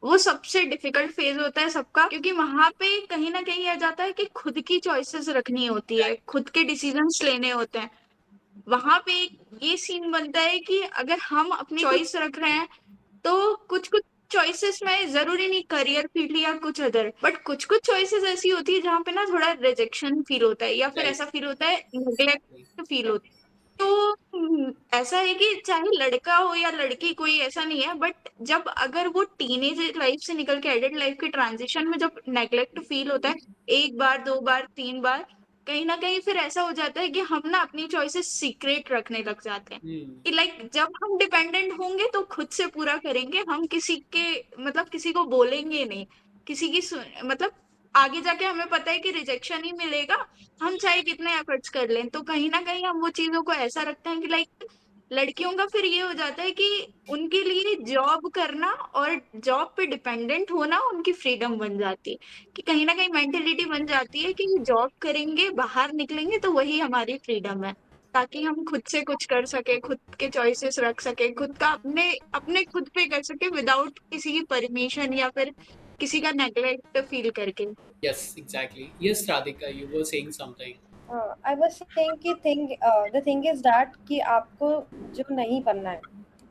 वो सबसे डिफिकल्ट फेज होता है सबका, क्योंकि वहां पे कहीं ना कहीं आ जाता है कि खुद की चॉइसेस रखनी होती है, खुद के डिसीजंस लेने होते हैं। वहां पे ये सीन बनता है कि अगर हम अपनी चॉइस रख रहे हैं तो कुछ कुछ चॉइसेस में जरूरी नहीं करियर फील्ड या कुछ अदर, बट कुछ कुछ चॉइसेस ऐसी होती है जहाँ पे ना थोड़ा रिजेक्शन फील होता है, या फिर राइट। ऐसा फील होता है नेग्लेक्ट फील होता है। तो ऐसा है कि चाहे लड़का हो या लड़की, कोई ऐसा नहीं है, बट जब अगर वो टीनेज लाइफ से निकल के एडल्ट लाइफ के ट्रांजिशन में जब नेग्लेक्ट फील होता है, एक बार, दो बार, तीन बार, कहीं ना कहीं फिर ऐसा हो जाता है कि हम ना अपनी चॉइसेस सीक्रेट रखने लग जाते हैं। कि लाइक जब हम डिपेंडेंट होंगे तो खुद से पूरा करेंगे, हम किसी के मतलब किसी को बोलेंगे नहीं, किसी की मतलब आगे जाके हमें पता है कि रिजेक्शन ही मिलेगा, हम चाहे कितने एफर्ट्स कर लें। तो कहीं ना कहीं हम वो चीजों को ऐसा रखते हैं कि लाइक लड़कियों का फिर ये हो जाता है कि उनके लिए जॉब करना और जॉब पे डिपेंडेंट होना उनकी फ्रीडम बन जाती है, कि कहीं ना कहीं मेंटेलिटी बन जाती है कि जॉब करेंगे, बाहर निकलेंगे तो वही हमारी फ्रीडम है, ताकि हम खुद से कुछ कर सके, खुद के चॉइसेस रख सके, खुद का अपने अपने खुद पे कर सके विदाउट किसी की परमिशन या फिर किसी का नेग्लेक्ट फील करके। Yes, exactly. Yes, Radhika, you were saying something. I was saying कि द थिंग इज दैट कि आपको जो नहीं बनना है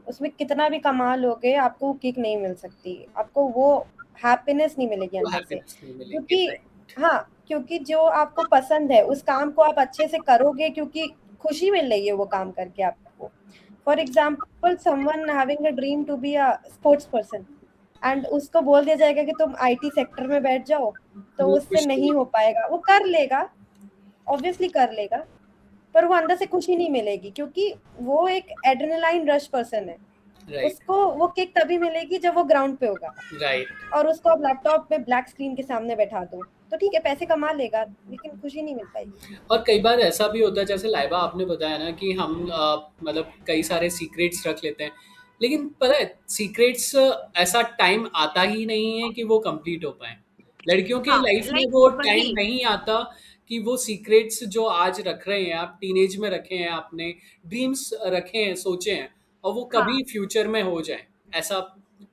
उसमें कितना भी कमा लोगे आपको किक नहीं मिल सकती, आपको वो हैप्पीनेस नहीं मिलेगी वो अंदर से। happiness नहीं मिलेगी, क्योंकि right. हाँ, क्योंकि जो आपको पसंद है उस काम को आप अच्छे से करोगे क्योंकि खुशी मिल रही है वो काम करके आपको। For example someone having a dream to be a sports person and उसको बोल दिया जाएगा कि तुम आईटी सेक्टर में बैठ जाओ तो वो उससे खुश नहीं नहीं हो पाएगा। वो कर लेगा, ऑब्वियसली कर लेगा, पर वो अंदर से खुशी नहीं मिलेगी, क्योंकि वो एक एड्रेनालाइन रश पर्सन है। राइट उसको वो किक तभी मिलेगी जब वो ग्राउंड पे होगा, राइट। और उसको अब लैपटॉप पे ब्लैक स्क्रीन के सामने बैठा दो तो ठीक है, पैसे कमा लेगा, लेकिन खुशी नहीं मिल पाएगी। और कई बार ऐसा भी होता है, जैसे लाइबा आपने बताया ना कि हम मतलब कई सारे सीक्रेट्स रख लेते हैं, लेकिन पता है सीक्रेट्स ऐसा टाइम आता ही नहीं है कि वो कंप्लीट हो पाए। लड़कियों के हाँ, लाइफ में लाइक वो टाइम वही नहीं आता कि वो सीक्रेट्स जो आज रख रहे हैं, आप टीनेज में रखे हैं, आपने ड्रीम्स रखे हैं, सोचे हैं, और वो हाँ, कभी फ्यूचर में हो जाए, ऐसा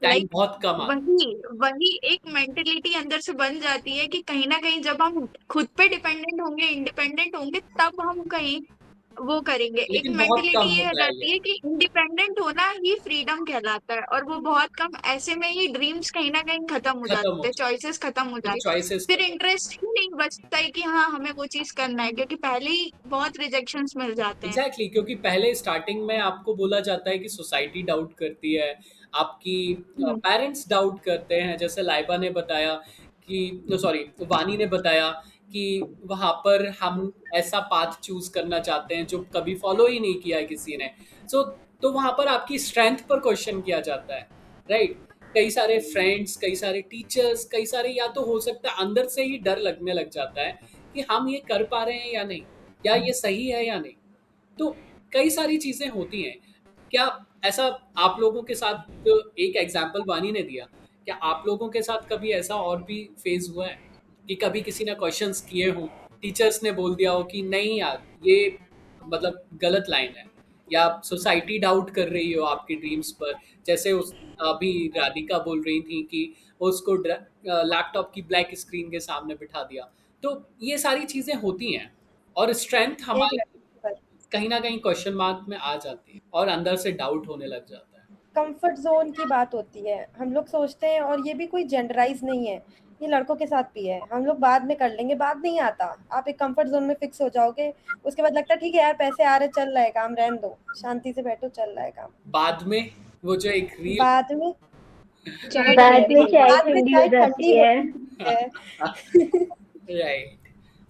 टाइम लाइक बहुत कम आता वही वही एक मेंटेलिटी अंदर से बन जाती है कि कहीं ना कहीं जब हम खुद पे डिपेंडेंट होंगे, इंडिपेंडेंट होंगे, तब हम कहीं वो करेंगे। है, एक लेकिन बहुत मेंटेलिटी कम ये आ होता है जाती ये। है कि इंडिपेंडेंट होना ही फ्रीडम कहलाता है, और वो बहुत कम, ऐसे में ही ड्रीम्स कहीं ना कहीं खत्म हो खत्म हो जाते हैं, जाए, चॉइसेस खत्म हो फिर जाती है। चॉइसेस फिर खत्म। इंटरेस्ट ही नहीं बचता है कि हाँ हमें वो चीज करना है, क्योंकि पहले ही बहुत रिजेक्शंस मिल जाते हैं। एग्जैक्टली क्योंकि पहले स्टार्टिंग में आपको बोला जाता है कि सोसाइटी डाउट करती है, आपकी हम्म, पेरेंट्स डाउट करते हैं, जैसे लाइबा ने बताया कि सॉरी वानी ने बताया कि वहाँ पर हम ऐसा पाथ चूज करना चाहते हैं जो कभी फॉलो ही नहीं किया है किसी ने। सो तो वहाँ पर आपकी स्ट्रेंथ पर क्वेश्चन किया जाता है, राइट। कई सारे फ्रेंड्स, कई सारे टीचर्स, कई सारे, या तो हो सकता है अंदर से ही डर लगने लग जाता है कि हम ये कर पा रहे हैं या नहीं, या ये सही है या नहीं। तो कई सारी चीजें होती हैं। क्या ऐसा आप लोगों के साथ, तो एक एग्जाम्पल वानी ने दिया, क्या आप लोगों के साथ कभी ऐसा और भी फेज हुआ है कि कभी किसी ने क्वेश्चंस किए हों, टीचर्स ने बोल दिया हो कि नहीं यार ये मतलब गलत लाइन है, या सोसाइटी डाउट कर रही हो आपकी ड्रीम्स पर, जैसे उस अभी राधिका बोल रही थी कि उसको लैपटॉप की ब्लैक स्क्रीन के सामने बिठा दिया। तो ये सारी चीजें होती हैं, और स्ट्रेंथ एक हमारी लड़की पर कहीं ना कहीं क्वेश्चन मार्क में आ जाती है और अंदर से डाउट होने लग जाता है। कंफर्ट जोन की बात होती है, हम लोग सोचते हैं, और ये भी कोई जेंडराइज नहीं है, ये लड़कों के साथ भी है, हम लोग बाद में कर लेंगे, बाद नहीं आता। आप एक कंफर्ट जोन में फिक्स हो जाओगे, उसके बाद लगता है ठीक है यार पैसे आ रहे, चल रहा है काम, रहने दो, शांति से बैठो, चल रहा है काम। बाद में वो जो एक रील बाद में चाय बाद में ठंडी। चाय बाद में ठंडी हो चाय जाती ठंडी है। होती है। राइट।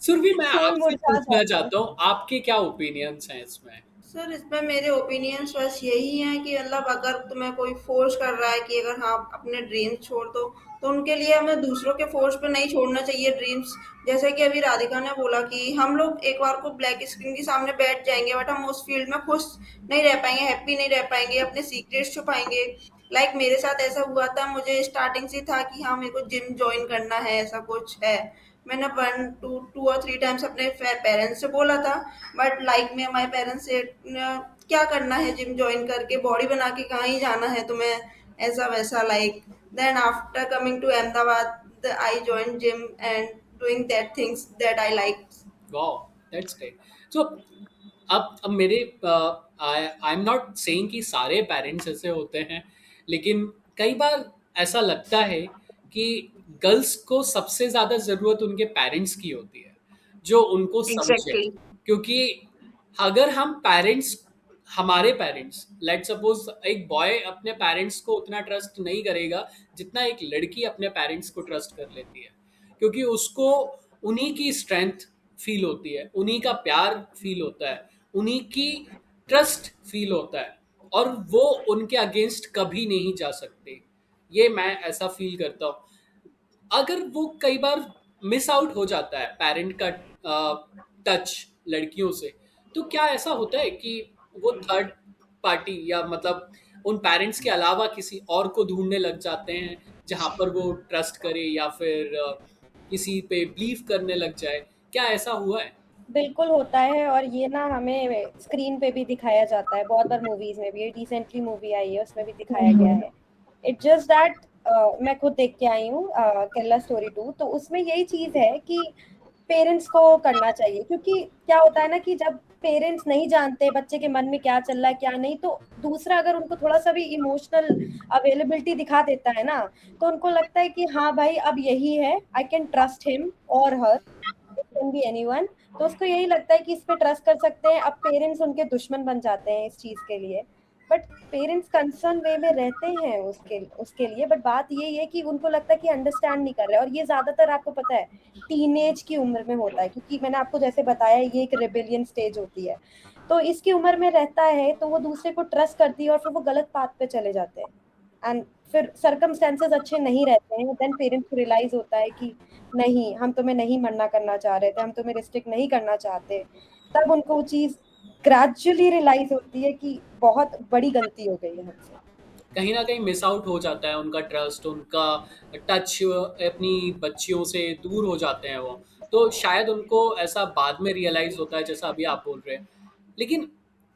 सुरभि, मैं फूल आपसे मुरझा पूछना जाता है। चाहता हूँ आपके क्या ओपिनियंस हैं इसमें। सर इसमें मेरे ओपिनियंस बस यही हैं कि मतलब अगर तुम्हें कोई फोर्स कर रहा है कि अगर हाँ अपने ड्रीम्स छोड़ दो, तो उनके लिए हमें दूसरों के फोर्स पे नहीं छोड़ना चाहिए ड्रीम्स। जैसे कि अभी राधिका ने बोला कि हम लोग एक बार को ब्लैक स्क्रीन के सामने बैठ जाएंगे, बट हम उस फील्ड में खुश नहीं रह पाएंगे, हैप्पी नहीं रह पाएंगे, अपने सीक्रेट्स छुपाएंगे। लाइक मेरे साथ ऐसा हुआ था, मुझे स्टार्टिंग से था कि हाँ मेरे को जिम ज्वाइन करना है, ऐसा कुछ है। मैंने 1 2 2 और 3 टाइम्स अपने पेरेंट्स से बोला था, बट लाइक में माई पेरेंट्स से क्या करना है जिम ज्वाइन करके, बॉडी बना के कहाँ ही जाना है तुम्हें, ऐसा वैसा like. Then after coming to Ahmedabad I join gym and doing that things that I like. Wow, that's great. So अब मेरे आई एम नॉट सेइंग कि सारे पेरेंट्स ऐसे होते हैं, लेकिन कई बार ऐसा लगता है कि गर्ल्स को सबसे ज़्यादा ज़रूरत उनके पेरेंट्स की होती है, जो उनको समझे। एग्जैक्टली। क्योंकि अगर हम पेरेंट्स, हमारे पेरेंट्स, लेट सपोज एक बॉय अपने पेरेंट्स को उतना ट्रस्ट नहीं करेगा जितना एक लड़की अपने पेरेंट्स को ट्रस्ट कर लेती है, क्योंकि उसको उन्हीं की स्ट्रेंथ फील होती है, उन्हीं का प्यार फील होता है, उन्हीं की ट्रस्ट फील होता है, और वो उनके अगेंस्ट कभी नहीं जा सकते। ये मैं ऐसा फील करता हूँ। अगर वो कई बार मिस आउट हो जाता है पेरेंट का टच लड़कियों से, तो क्या ऐसा होता है कि वो थर्ड पार्टी, या मतलब उन पेरेंट्स के अलावा किसी और को ढूंढने लग जाते हैं जहां पर वो ट्रस्ट करे, या फिर किसी पे बिलीव करने लग जाए? क्या ऐसा हुआ है? बिल्कुल होता है, और ये ना हमें स्क्रीन पे भी दिखाया जाता है बहुत बार, मूवीज में भी, ये रिसेंटली मूवी आई है उसमें भी दिखाया गया है। इट्स जस्ट दैट मैं खुद देख के आई हूँ केरला स्टोरी 2, तो उसमें यही चीज है कि पेरेंट्स को करना चाहिए, क्योंकि क्या होता है ना कि जब पेरेंट्स नहीं जानते बच्चे के मन में क्या चल रहा है क्या नहीं, तो दूसरा अगर उनको थोड़ा सा भी इमोशनल अवेलेबिलिटी दिखा देता है ना, तो उनको लगता है कि हाँ भाई अब यही है, आई कैन ट्रस्ट हिम और हर, इट कैन बी एनीवन। तो उसको यही लगता है कि इस पे ट्रस्ट कर सकते हैं। अब पेरेंट्स उनके दुश्मन बन जाते हैं इस चीज के लिए। बट पेरेंट्स कंसर्न वे में रहते हैं उसके लिए, बट बात ये है कि उनको लगता है कि अंडरस्टैंड नहीं कर रहे, और ये ज्यादातर आपको पता है टीनेज की उम्र में होता है, क्योंकि मैंने आपको जैसे बताया ये एक रेबेलियन स्टेज होती है, तो इसकी उम्र में रहता है, तो वो दूसरे को ट्रस्ट करती है और फिर वो गलत पाथ पे चले जाते हैं, एंड फिर सर्कमस्टेंसेस अच्छे नहीं रहते हैं, देन पेरेंट्स को रियलाइज होता है कि नहीं, हम तुम्हें नहीं मना करना चाह रहे थे, हम तुम्हें रिस्ट्रिक्ट नहीं करना चाहते, तब उनको वो चीज ग्रेजुअली रियलाइज होती है कि बहुत बड़ी गलती हो गई है हमसे। कहीं ना कहीं मिस आउट हो जाता है उनका ट्रस्ट, उनका टच अपनी बच्चियों से दूर हो जाते हैं वो, तो शायद उनको ऐसा बाद में रियलाइज होता है जैसा अभी आप बोल रहे हैं। लेकिन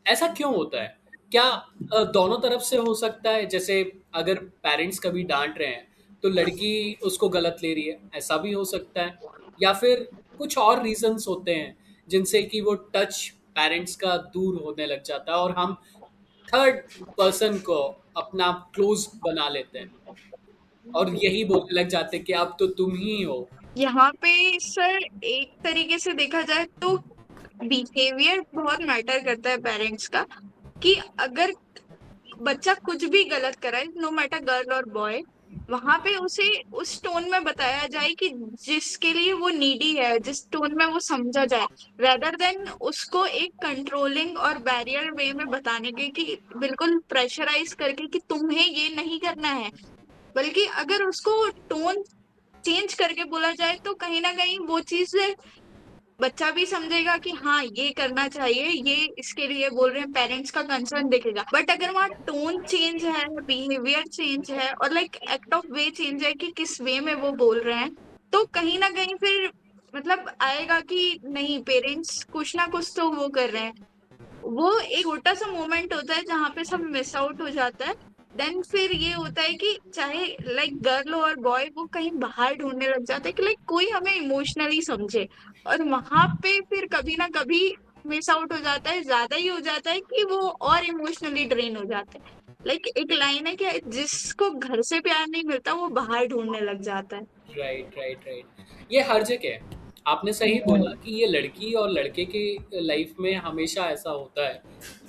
ऐसा क्यों होता है? क्या दोनों तरफ से हो सकता है? जैसे अगर पेरेंट्स कभी डांट रहे हैं तो लड़की उसको गलत ले रही है, ऐसा भी हो सकता है, या फिर कुछ और रीजंस होते हैं जिनसे कि वो टच पेरेंट्स का दूर होने लग जाता है और हम थर्ड पर्सन को अपना क्लोज बना लेते हैं और यही बोलने लग जाते हैं कि अब तो तुम ही हो। यहाँ पे सर एक तरीके से देखा जाए तो बिहेवियर बहुत मैटर करता है पेरेंट्स का, कि अगर बच्चा कुछ भी गलत कराए, नो मैटर गर्ल और बॉय, वहां पे उसे उस टोन में बताया जाए कि जिसके लिए वो नीडी है, जिस टोन में वो समझा जाए, रेदर देन उसको एक कंट्रोलिंग और बैरियर वे में बताने के, कि बिल्कुल प्रेशराइज करके कि तुम्हें ये नहीं करना है। बल्कि अगर उसको टोन चेंज करके बोला जाए तो कहीं ना कहीं वो चीज बच्चा भी समझेगा कि हाँ ये करना चाहिए, ये इसके लिए बोल रहे हैं, पेरेंट्स का कंसर्न दिखेगा। बट अगर वहाँ टोन चेंज है, बिहेवियर चेंज है और like act of way change है कि किस वे में वो बोल रहे हैं, तो कहीं ना कहीं फिर मतलब आएगा कि नहीं, पेरेंट्स कुछ ना कुछ तो वो कर रहे हैं। वो एक छोटा सा मोमेंट होता है जहाँ पे सब मिस आउट हो जाता है। देन फिर ये होता है कि चाहे लाइक गर्ल और बॉय, वो कहीं बाहर ढूंढने लग जाते हैं कि लाइक कोई हमें इमोशनली समझे, और वहां पे फिर कभी ना कभी मिस आउट हो जाता है, ज्यादा ही हो जाता है कि वो और इमोशनली ड्रेन हो जाते हैं। लाइक एक लाइन है कि जिसको घर से प्यार नहीं मिलता वो बाहर ढूंढने लग जाता है। राइट राइट राइट, ये हर जगह है। आपने सही बोला कि ये लड़की और लड़के के लाइफ में हमेशा ऐसा होता है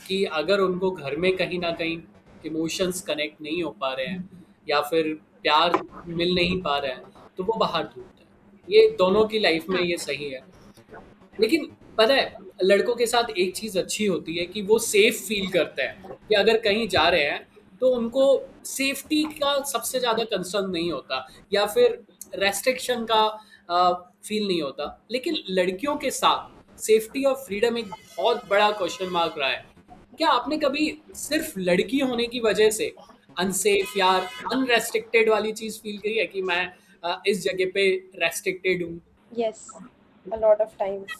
कि अगर उनको घर में कहीं ना कहीं इमोशंस कनेक्ट नहीं हो पा रहे हैं या फिर प्यार मिल नहीं पा रहा है तो वो बाहर ढूंढते हैं। ये दोनों की लाइफ में हाँ। ये सही है। लेकिन पता है, लड़कों के साथ एक चीज़ अच्छी होती है कि वो सेफ फील करते हैं कि अगर कहीं जा रहे हैं तो उनको सेफ्टी का सबसे ज़्यादा कंसर्न नहीं होता या फिर रेस्ट्रिक्शन का फील नहीं होता। लेकिन लड़कियों के साथ सेफ्टी और फ्रीडम एक बहुत बड़ा क्वेश्चन मार्क रहा है। क्या आपने कभी सिर्फ लड़की होने की वजह से अनसेफ या अनरेस्ट्रिक्टेड वाली चीज़ फील करी है कि मैं इस जगह पे रेस्ट्रिक्टेड हूँ? Yes, a lot of times.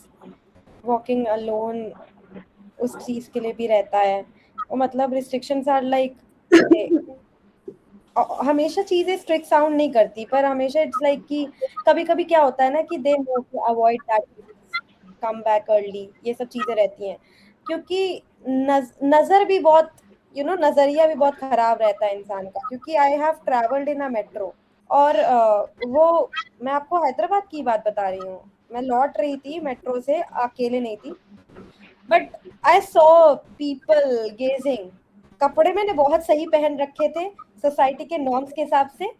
Walking alone उस चीज के लिए भी रहता है, और मतलब रिस्ट्रिक्शंस आर लाइक, हमेशा चीजें स्ट्रिक्ट साउंड नहीं करती, पर हमेशा इट्स लाइक कि कभी कभी क्या होता है ना कि they know to avoid that, come back early, ये सब चीजें रहती हैं, क्योंकि नजर भी बहुत, नजरिया भी बहुत खराब रहता है इंसान का, क्योंकि I have travelled in a metro, और वो मैं आपको हैदराबाद की बात बता रही हूँ, मैं लौट रही थी मेट्रो से, अकेले नहीं थी, but I saw people gazing, कपड़े मैंने बहुत सही पहन रखे थे सोसाइटी के नॉर्म्स के हिसाब से,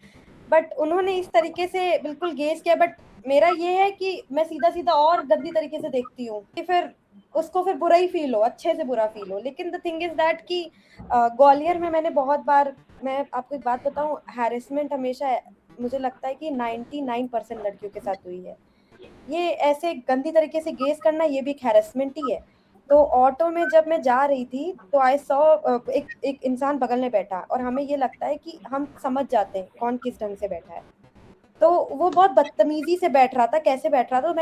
बट उन्होंने इस तरीके से बिल्कुल गेज किया। बट मेरा ये है कि मैं सीधा सीधा और गंदी तरीके से देखती हूँ कि फिर उसको फिर बुरा ही फील हो, अच्छे से बुरा फील हो। लेकिन द थिंग इज दैट कि ग्वालियर में मैंने बहुत बार, मैं आपको एक बात बताऊं, हैरेसमेंट हमेशा मुझे लगता है कि 99% लड़कियों के साथ हुई है। ये ऐसे गंदी तरीके से गेज करना, ये भी एक हैरेसमेंट ही है। तो ऑटो में जब मैं जा रही थी तो आई सॉ एक इंसान बगल में बैठा, और हमें ये लगता है कि हम समझ जाते हैं कौन किस ढंग से बैठा है, तो वो बहुत बदतमीजी से बैठ रहा था, कैसे बैठ रहा था,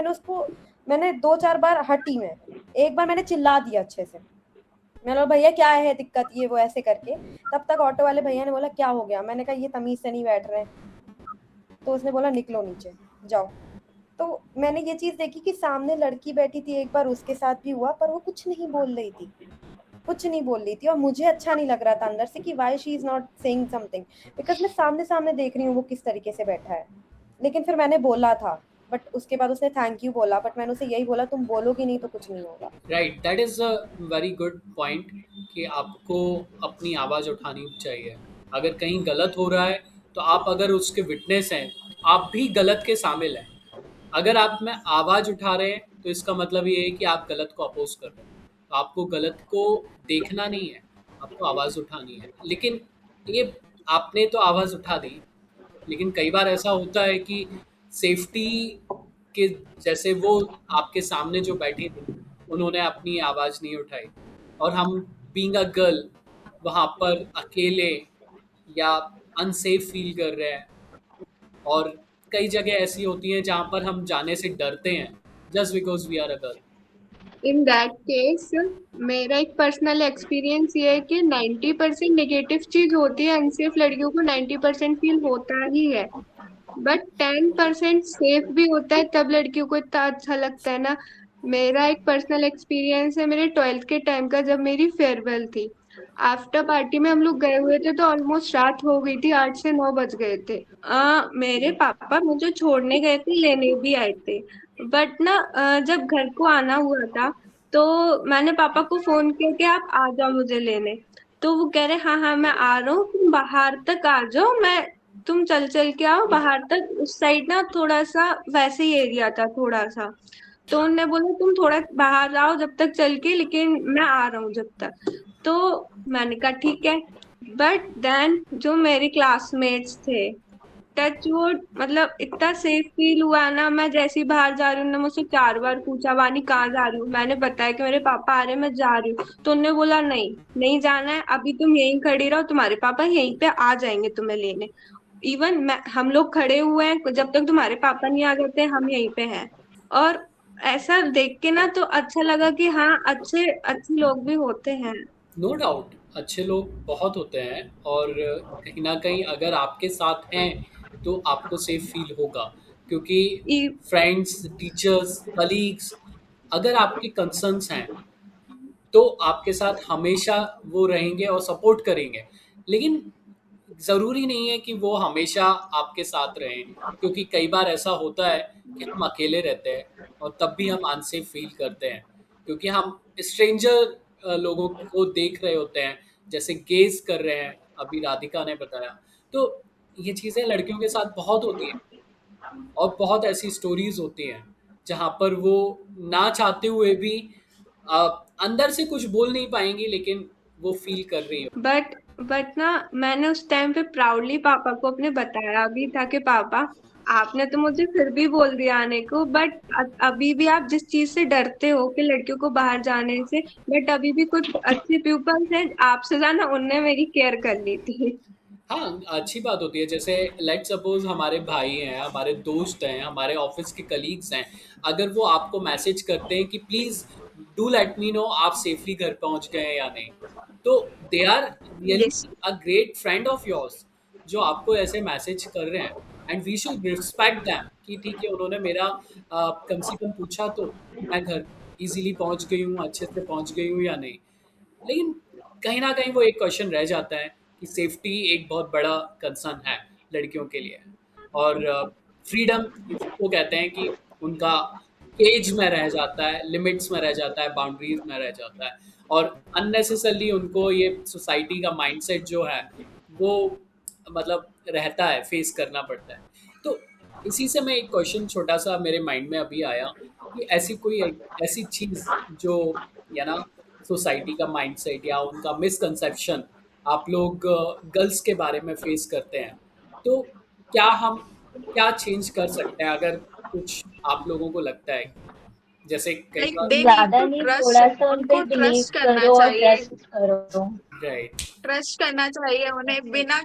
मैंने 2-4 बार हटी, में एक बार मैंने चिल्ला दिया अच्छे से, मैंने बोला भैया क्या है दिक्कत, ये वो ऐसे करके। तब तक ऑटो वाले भैया ने बोला क्या हो गया, मैंने कहा ये तमीज से नहीं बैठ रहे, तो उसने बोला निकलो नीचे जाओ। तो मैंने ये चीज देखी कि सामने लड़की बैठी थी, एक बार उसके साथ भी हुआ, पर वो कुछ नहीं बोल रही थी, और मुझे अच्छा नहीं लग रहा था अंदर से कि why she is not saying something, because मैं सामने सामने देख रही हूँ वो किस तरीके से बैठा है। लेकिन फिर मैंने बोला था बट उसके बाद उसने थैंक यू बोला, बट मैंने उसे यही बोला तुम बोलोगी नहीं तो कुछ नहीं होगा। Right, that is a very good point कि आपको अपनी आवाज़ उठानी चाहिए। अगर कहीं गलत हो रहा है तो आप अगर उसके विटनेस हैं, आप भी गलत के शामिल हैं। अगर आप में आवाज़ उठा रहे हैं तो इसका मतलब ये है कि आप गलत को अपोज कर रहे हैं। तो आपको गलत को देखना नहीं है, आपको आवाज़ उठानी है। लेकिन ये आपने तो आवाज़ उठा दी, लेकिन कई बार ऐसा होता है कि सेफ्टी के, जैसे वो आपके सामने जो बैठी थी उन्होंने अपनी आवाज़ नहीं उठाई, और हम बीइंग अ गर्ल वहाँ पर अकेले या अनसेफ फील कर रहे हैं। और कई जगह ऐसी होती हैं जहाँ पर हम जाने से डरते हैं just because we are a girl. In that case मेरा एक पर्सनल एक्सपीरियंस ये है कि 90% नेगेटिव चीज होती है, अनसेफ लड़कियों को 90% फील होता ही है, बट 10% सेफ भी होता है, तब लड़कियों को इतना अच्छा लगता है ना। मेरा एक पर्सनल एक्सपीरियंस है मेरे 12th के टाइम का, जब मेरी फेयरवेल थी। आफ्टर पार्टी में हम लोग गए हुए थे तो ऑलमोस्ट रात हो गई थी, 8 से 9 बज गए थे। मेरे पापा मुझे छोड़ने गए थे, लेने भी आए थे, बट ना जब घर को आना हुआ था तो मैंने पापा को फोन किया कि आप आ जाओ मुझे लेने। तो वो कह रहे हाँ हाँ मैं आ रहा हूँ, तुम बाहर तक आ जाओ, मैं तुम चल चल के आओ बाहर तक। उस साइड ना थोड़ा सा वैसे ही एरिया था थोड़ा सा, तो उन्होंने बोला तुम थोड़ा बाहर जाओ जब तक चल के, लेकिन मैं आ रहा हूँ जब तक। तो मैंने कहा ठीक है। बट देन जो मेरे क्लासमेट्स थे, टच वुड, मतलब इतना सेफ फील हुआ ना। मैं जैसे ही बाहर जा रही हूँ ना, मुझसे 4 बार पूछा वानी कहाँ जा रही हूँ, मैंने बताया कि मेरे पापा आ रहे हैं मैं जा रही हूँ, तो उन्होंने बोला नहीं नहीं जाना है, अभी तुम यहीं खड़ी रहो, तुम्हारे पापा यहीं पे आ जाएंगे तुम्हें लेने। इवन मैं हम लोग खड़े हुए हैं, जब तक तुम्हारे पापा नहीं आ जाते हम यहीं पे हैं। और ऐसा देख के ना तो अच्छा लगा कि हाँ अच्छे अच्छे लोग भी होते हैं। नो डाउट अच्छे लोग बहुत होते हैं, और कहीं ना कहीं अगर आपके साथ हैं तो आपको सेफ फील होगा, क्योंकि ई- फ्रेंड्स, टीचर्स, कलीग्स अगर आपके कंसर्न्स हैं तो आपके साथ हमेशा वो रहेंगे और सपोर्ट करेंगे। लेकिन ज़रूरी नहीं है कि वो हमेशा आपके साथ रहें, क्योंकि कई बार ऐसा होता है कि हम अकेले रहते हैं और तब भी हम अनसेफ फील करते हैं, क्योंकि हम स्ट्रेंजर लोगों को देख रहे होते हैं, जैसे गेज कर रहे हैं, अभी राधिका ने बताया। तो ये चीज़ें लड़कियों के साथ बहुत होती हैं, और बहुत ऐसी स्टोरीज होती हैं जहाँ पर वो ना चाहते हुए भी अ, अंदर से कुछ बोल नहीं पाएंगी, लेकिन वो फील कर रही हो। बट बट ना मैंने उस टाइम पे प्राउडली पापा को अपने बताया भी था कि पापा आपने तो मुझे फिर भी बोल दिया आने को, बट अभी भी आप जिस चीज से डरते हो कि लड़कियों को बाहर जाने से, बट अभी भी कुछ अच्छे पीपल्स हैं आपसे ज्यादा उनने मेरी केयर कर ली थी। हाँ, अच्छी बात होती है। जैसे लेट सपोज हमारे भाई हैं, हमारे दोस्त हैं, हमारे ऑफिस के कलीग्स हैं, अगर वो आपको मैसेज करते हैं कि please do let me know आप सेफली घर पहुंच गए हैं या नहीं, तो they are really Yes. A great friend of yours जो आपको ऐसे मैसेज कर रहे हैं। And we should respect them कि ठीक है, उन्होंने मेरा कम से कम पूछा तो मैं घर इजीली पहुंच गई हूँ, अच्छे से पहुंच गई हूँ या नहीं। लेकिन कहीं न कहीं वो एक क्वेश्चन रह जाता है कि सेफ्टी एक बहुत बड़ा कंसर्न है लड़कियों के लिए। और फ्रीडम इसको कहते हैं कि उनका केज में रह जाता है, लिमिट्स में रह जाता है, बाउंड्रीज में रह जाता है, और अननेसेसरली उनको ये सोसाइटी का माइंडसेट जो है वो मतलब रहता है, फेस करना पड़ता है। तो इसी से मैं एक क्वेश्चन छोटा सा मेरे माइंड में अभी आया कि ऐसी कोई ऐसी चीज़ जो या ना सोसाइटी का माइंडसेट या उनका मिसकंसेप्शन आप लोग गर्ल्स के बारे में फेस करते हैं, तो क्या हम क्या चेंज कर सकते हैं, अगर कुछ आप लोगों को लगता है? जैसे कई Like बार। they need ज्यादा to नहीं, trust, थोड़ा सा उन पे उनको बिलीव ट्रस्ट करना करो और चाहिए। ट्रस्ट करो। राइट। ट्रस्ट करना चाहिए उन्हें, बिना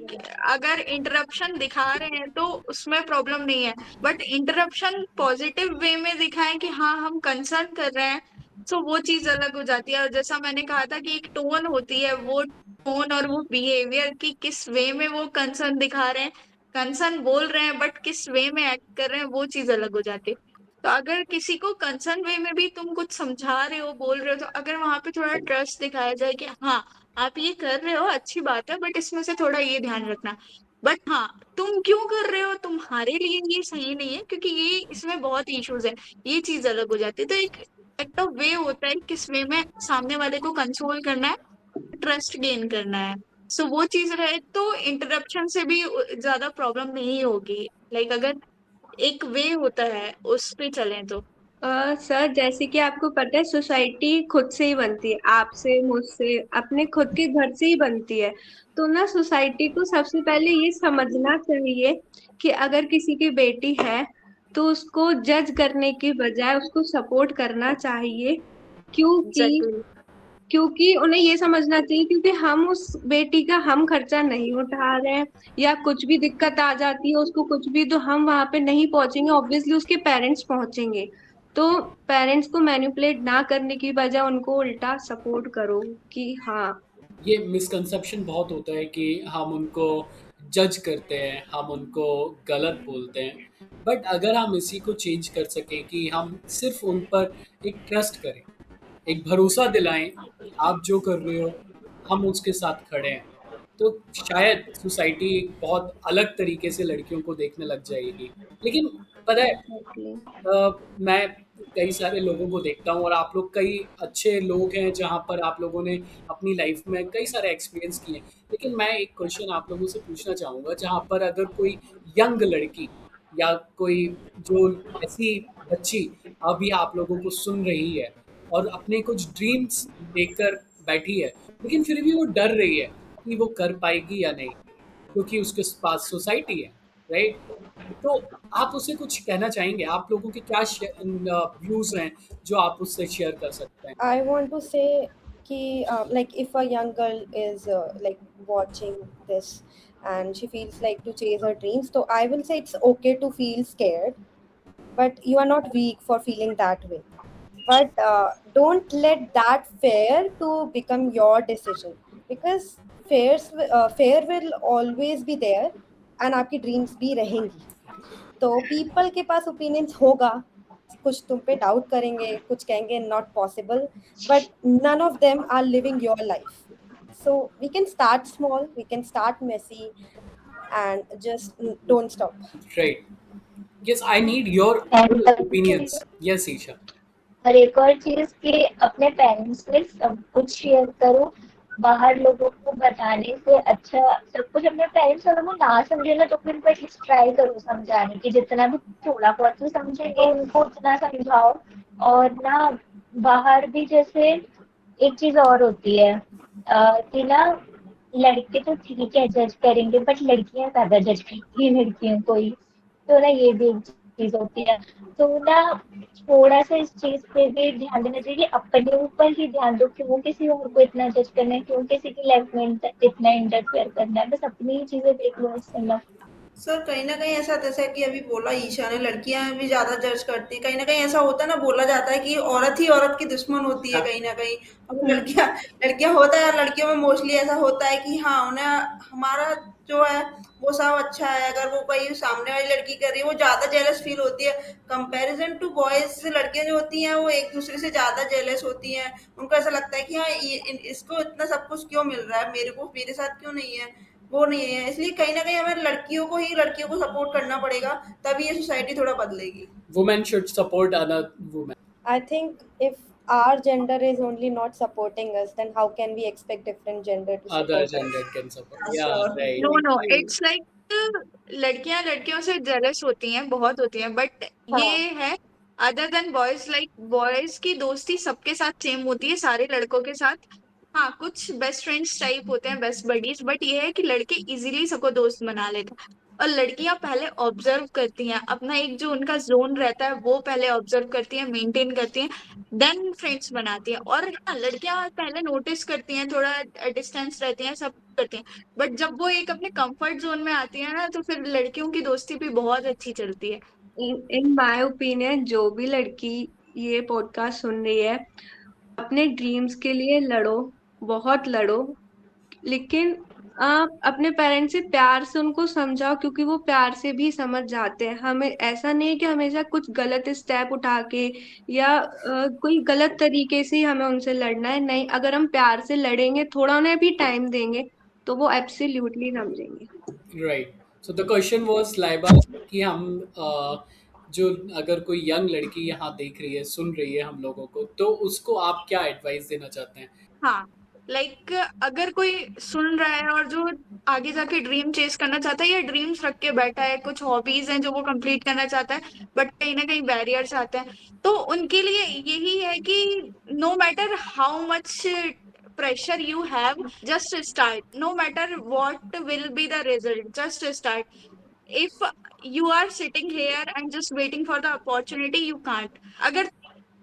अगर इंटरप्शन दिखा रहे हैं तो उसमें प्रॉब्लम नहीं है, बट इंटरप्शन पॉजिटिव वे में दिखाएं कि हाँ हम कंसर्न कर रहे हैं, तो वो चीज अलग हो जाती है। और जैसा मैंने कहा था कि एक टोन होती है, वो टोन और वो बिहेवियर कि किस वे में वो कंसर्न दिखा रहे हैं, कंसर्न बोल रहे हैं बट किस वे में एक्ट कर रहे हैं, वो चीज अलग हो जाती है। तो अगर किसी को कंसर्न वे में भी तुम कुछ समझा रहे हो, बोल रहे हो, तो अगर वहां पे थोड़ा ट्रस्ट दिखाया जाए कि हाँ आप ये कर रहे हो अच्छी बात है, बट इसमें से थोड़ा ये ध्यान रखना। बट हाँ, तुम क्यों कर रहे हो, तुम्हारे लिए ये सही नहीं है, क्योंकि ये इसमें बहुत इश्यूज है, ये चीज अलग हो जाती है। तो एक तो वे होता है किस वे में सामने वाले को कंसोल करना है, ट्रस्ट गेन करना है। सो वो चीज रहे तो इंटरप्शन से भी ज्यादा प्रॉब्लम नहीं होगी। लाइक अगर एक वे होता है उस पे चलें तो। सर, जैसे कि आपको पता है सोसाइटी खुद से ही बनती है, आपसे मुझसे अपने खुद के घर से ही बनती है। तो ना सोसाइटी को सबसे पहले ये समझना चाहिए कि अगर किसी की बेटी है तो उसको जज करने की बजाय उसको सपोर्ट करना चाहिए, क्योंकि एग्जैक्टली। क्योंकि उन्हें ये समझना चाहिए क्योंकि हम उस बेटी का हम खर्चा नहीं उठा रहे हैं, या कुछ भी दिक्कत आ जाती है उसको कुछ भी, तो हम वहां पे नहीं पहुंचेंगे, ऑब्वियसली उसके पेरेंट्स पहुंचेंगे। तो पेरेंट्स को मैनिपुलेट ना करने की बजाय उनको उल्टा सपोर्ट करो कि हाँ। ये मिसकंसेप्शन बहुत होता है कि हम उनको जज करते हैं, हम उनको गलत बोलते हैं। बट अगर हम इसी को चेंज कर सकें कि हम सिर्फ उन पर एक ट्रस्ट करें, एक भरोसा दिलाएं कि आप जो कर रहे हो हम उसके साथ खड़े हैं, तो शायद सोसाइटी बहुत अलग तरीके से लड़कियों को देखने लग जाएगी। लेकिन पता है, एग्जैक्टली। मैं कई सारे लोगों को देखता हूँ और आप लोग कई अच्छे लोग हैं जहाँ पर आप लोगों ने अपनी लाइफ में कई सारे एक्सपीरियंस किए हैं। लेकिन मैं एक क्वेश्चन आप लोगों से पूछना चाहूँगा, जहाँ पर अगर कोई यंग लड़की या कोई जो ऐसी बच्ची अभी आप लोगों को सुन रही है और अपने कुछ ड्रीम्स लेकर बैठी है, लेकिन फिर भी वो डर रही है कि वो कर पाएगी या नहीं, क्योंकि उसके पास सोसाइटी है, राइट? तो आप उससे कुछ कहना चाहेंगे? आप लोगों के क्या व्यूज हैं जो आप उससे शेयर कर सकते हैं? I want to say कि like if a young girl is like watching this and she feels like to chase her dreams, so I will say it's okay to feel scared, but you are not weak for feeling that way. But don't let that fear to become your decision, because fear will always be there and आपकी dreams भी रहेंगी। तो people के पास opinions होगा, कुछ तुम पे doubt करेंगे, कुछ कहेंगे not possible, but none of them are living your life. So we can start small, we can start messy and just don't stop. Right. Yes, I need your And opinions. Yes Isha. और एक और चीज कि अपने parents से सब कुछ share करो, बाहर लोगों को बताने से अच्छा सब कुछ अपने पेरेंट्स अगर वो ना समझे ना तो फिर उनको एटलीस्ट ट्राई करो समझाने की, जितना भी थोड़ा बहुत तो समझेंगे उनको उतना समझाओ। और ना बाहर भी जैसे एक चीज और होती है कि ना लड़के तो ठीक है जज करेंगे बट लड़कियां ज्यादा जज करती है लड़कियों को ही, तो ना ये भी एक चीज होती है। तो ना थोड़ा सा इस चीज पे भी ध्यान देना चाहिए कि अपने ऊपर ही ध्यान दो, क्यों किसी और को इतना जज करना है, क्यों किसी की लाइफ में इतना इंटरफेयर करना है, बस अपनी ही चीजें देख लो इससे ना। सर कहीं ना कहीं ऐसा, जैसे कि अभी बोला ईशा ने, लड़कियां भी ज्यादा जज करती है। कहीं ना कहीं ऐसा होता है ना, बोला जाता है कि औरत ही औरत की दुश्मन होती है कहीं ना कहीं। अब लड़कियां लड़कियां होता है, लड़कियों में मोस्टली ऐसा होता है कि हाँ उन्हें हमारा जो है वो सब अच्छा है, अगर वो कोई सामने वाली लड़की कर रही है वो ज्यादा जेलस फील होती है। कंपैरिजन टू बॉयज, लड़कियां जो होती हैं वो एक दूसरे से ज्यादा जेलस होती हैं। उनको ऐसा लगता है कि हाँ इसको इतना सब कुछ क्यों मिल रहा है, मेरे को मेरे साथ क्यों नहीं है, वो नहीं है। इसलिए कहीं ना कहीं हमें लड़कियों को सपोर्ट करना पड़ेगा, तभी ये सोसाइटी थोड़ा बदलेगी। Women should support other women. I think if our gender is only not supporting us, then how can we expect different gender to Other support us? gender can support. Sure. Yeah, right. No no, it's like लड़कियां लड़कियों से jealous होती हैं, बहुत होती हैं, but ये हाँ, है other than boys. Like boys की दोस्ती सबके साथ सेम होती है, सारे लड़कों के साथ। हाँ, कुछ बेस्ट फ्रेंड्स टाइप होते हैं, बेस्ट बडीज, बट ये है कि लड़के इजीली सबको दोस्त बना लेते हैं। और लड़कियां पहले ऑब्जर्व करती हैं, अपना एक जो उनका जोन रहता है वो पहले ऑब्जर्व करती हैं, मेंटेन करती हैं, देन फ्रेंड्स बनाती हैं। और हाँ, लड़कियां पहले नोटिस करती हैं, थोड़ा डिस्टेंस रहती हैं, सब करती हैं, बट जब वो एक अपने कंफर्ट जोन में आती है ना, तो फिर लड़कियों की दोस्ती भी बहुत अच्छी चलती है। इन माय ओपिनियन जो भी लड़की ये पॉडकास्ट सुन रही है, अपने ड्रीम्स के लिए लड़ो, बहुत लड़ो, लेकिन आप अपने पेरेंट्स से प्यार से उनको समझाओ, क्योंकि वो प्यार से भी समझ जाते हैं। हमें ऐसा नहीं है कि हमेशा कुछ गलत स्टेप उठा के या कोई गलत तरीके से ही हमें उनसे लड़ना है, नहीं, अगर हम प्यार से लड़ेंगे, थोड़ा उन्हें भी टाइम देंगे, तो वो एब्सोल्युटली समझेंगे। Right. So the question was Laiba कि हम जो अगर कोई यंग लड़की यहाँ देख रही है, सुन रही है हम लोगों को, तो उसको आप क्या एडवाइस देना चाहते हैं? हाँ, लाइक अगर कोई सुन रहा है और जो आगे जाके ड्रीम चेस करना चाहता है या ड्रीम्स रख के बैठा है, कुछ हॉबीज हैं जो वो कंप्लीट करना चाहता है, बट कहीं ना कहीं बैरियर्स आते हैं, तो उनके लिए यही है कि no matter how much pressure you have, just start. No matter what will be the result, just start. If you are sitting here and just waiting for the opportunity, you can't. अगर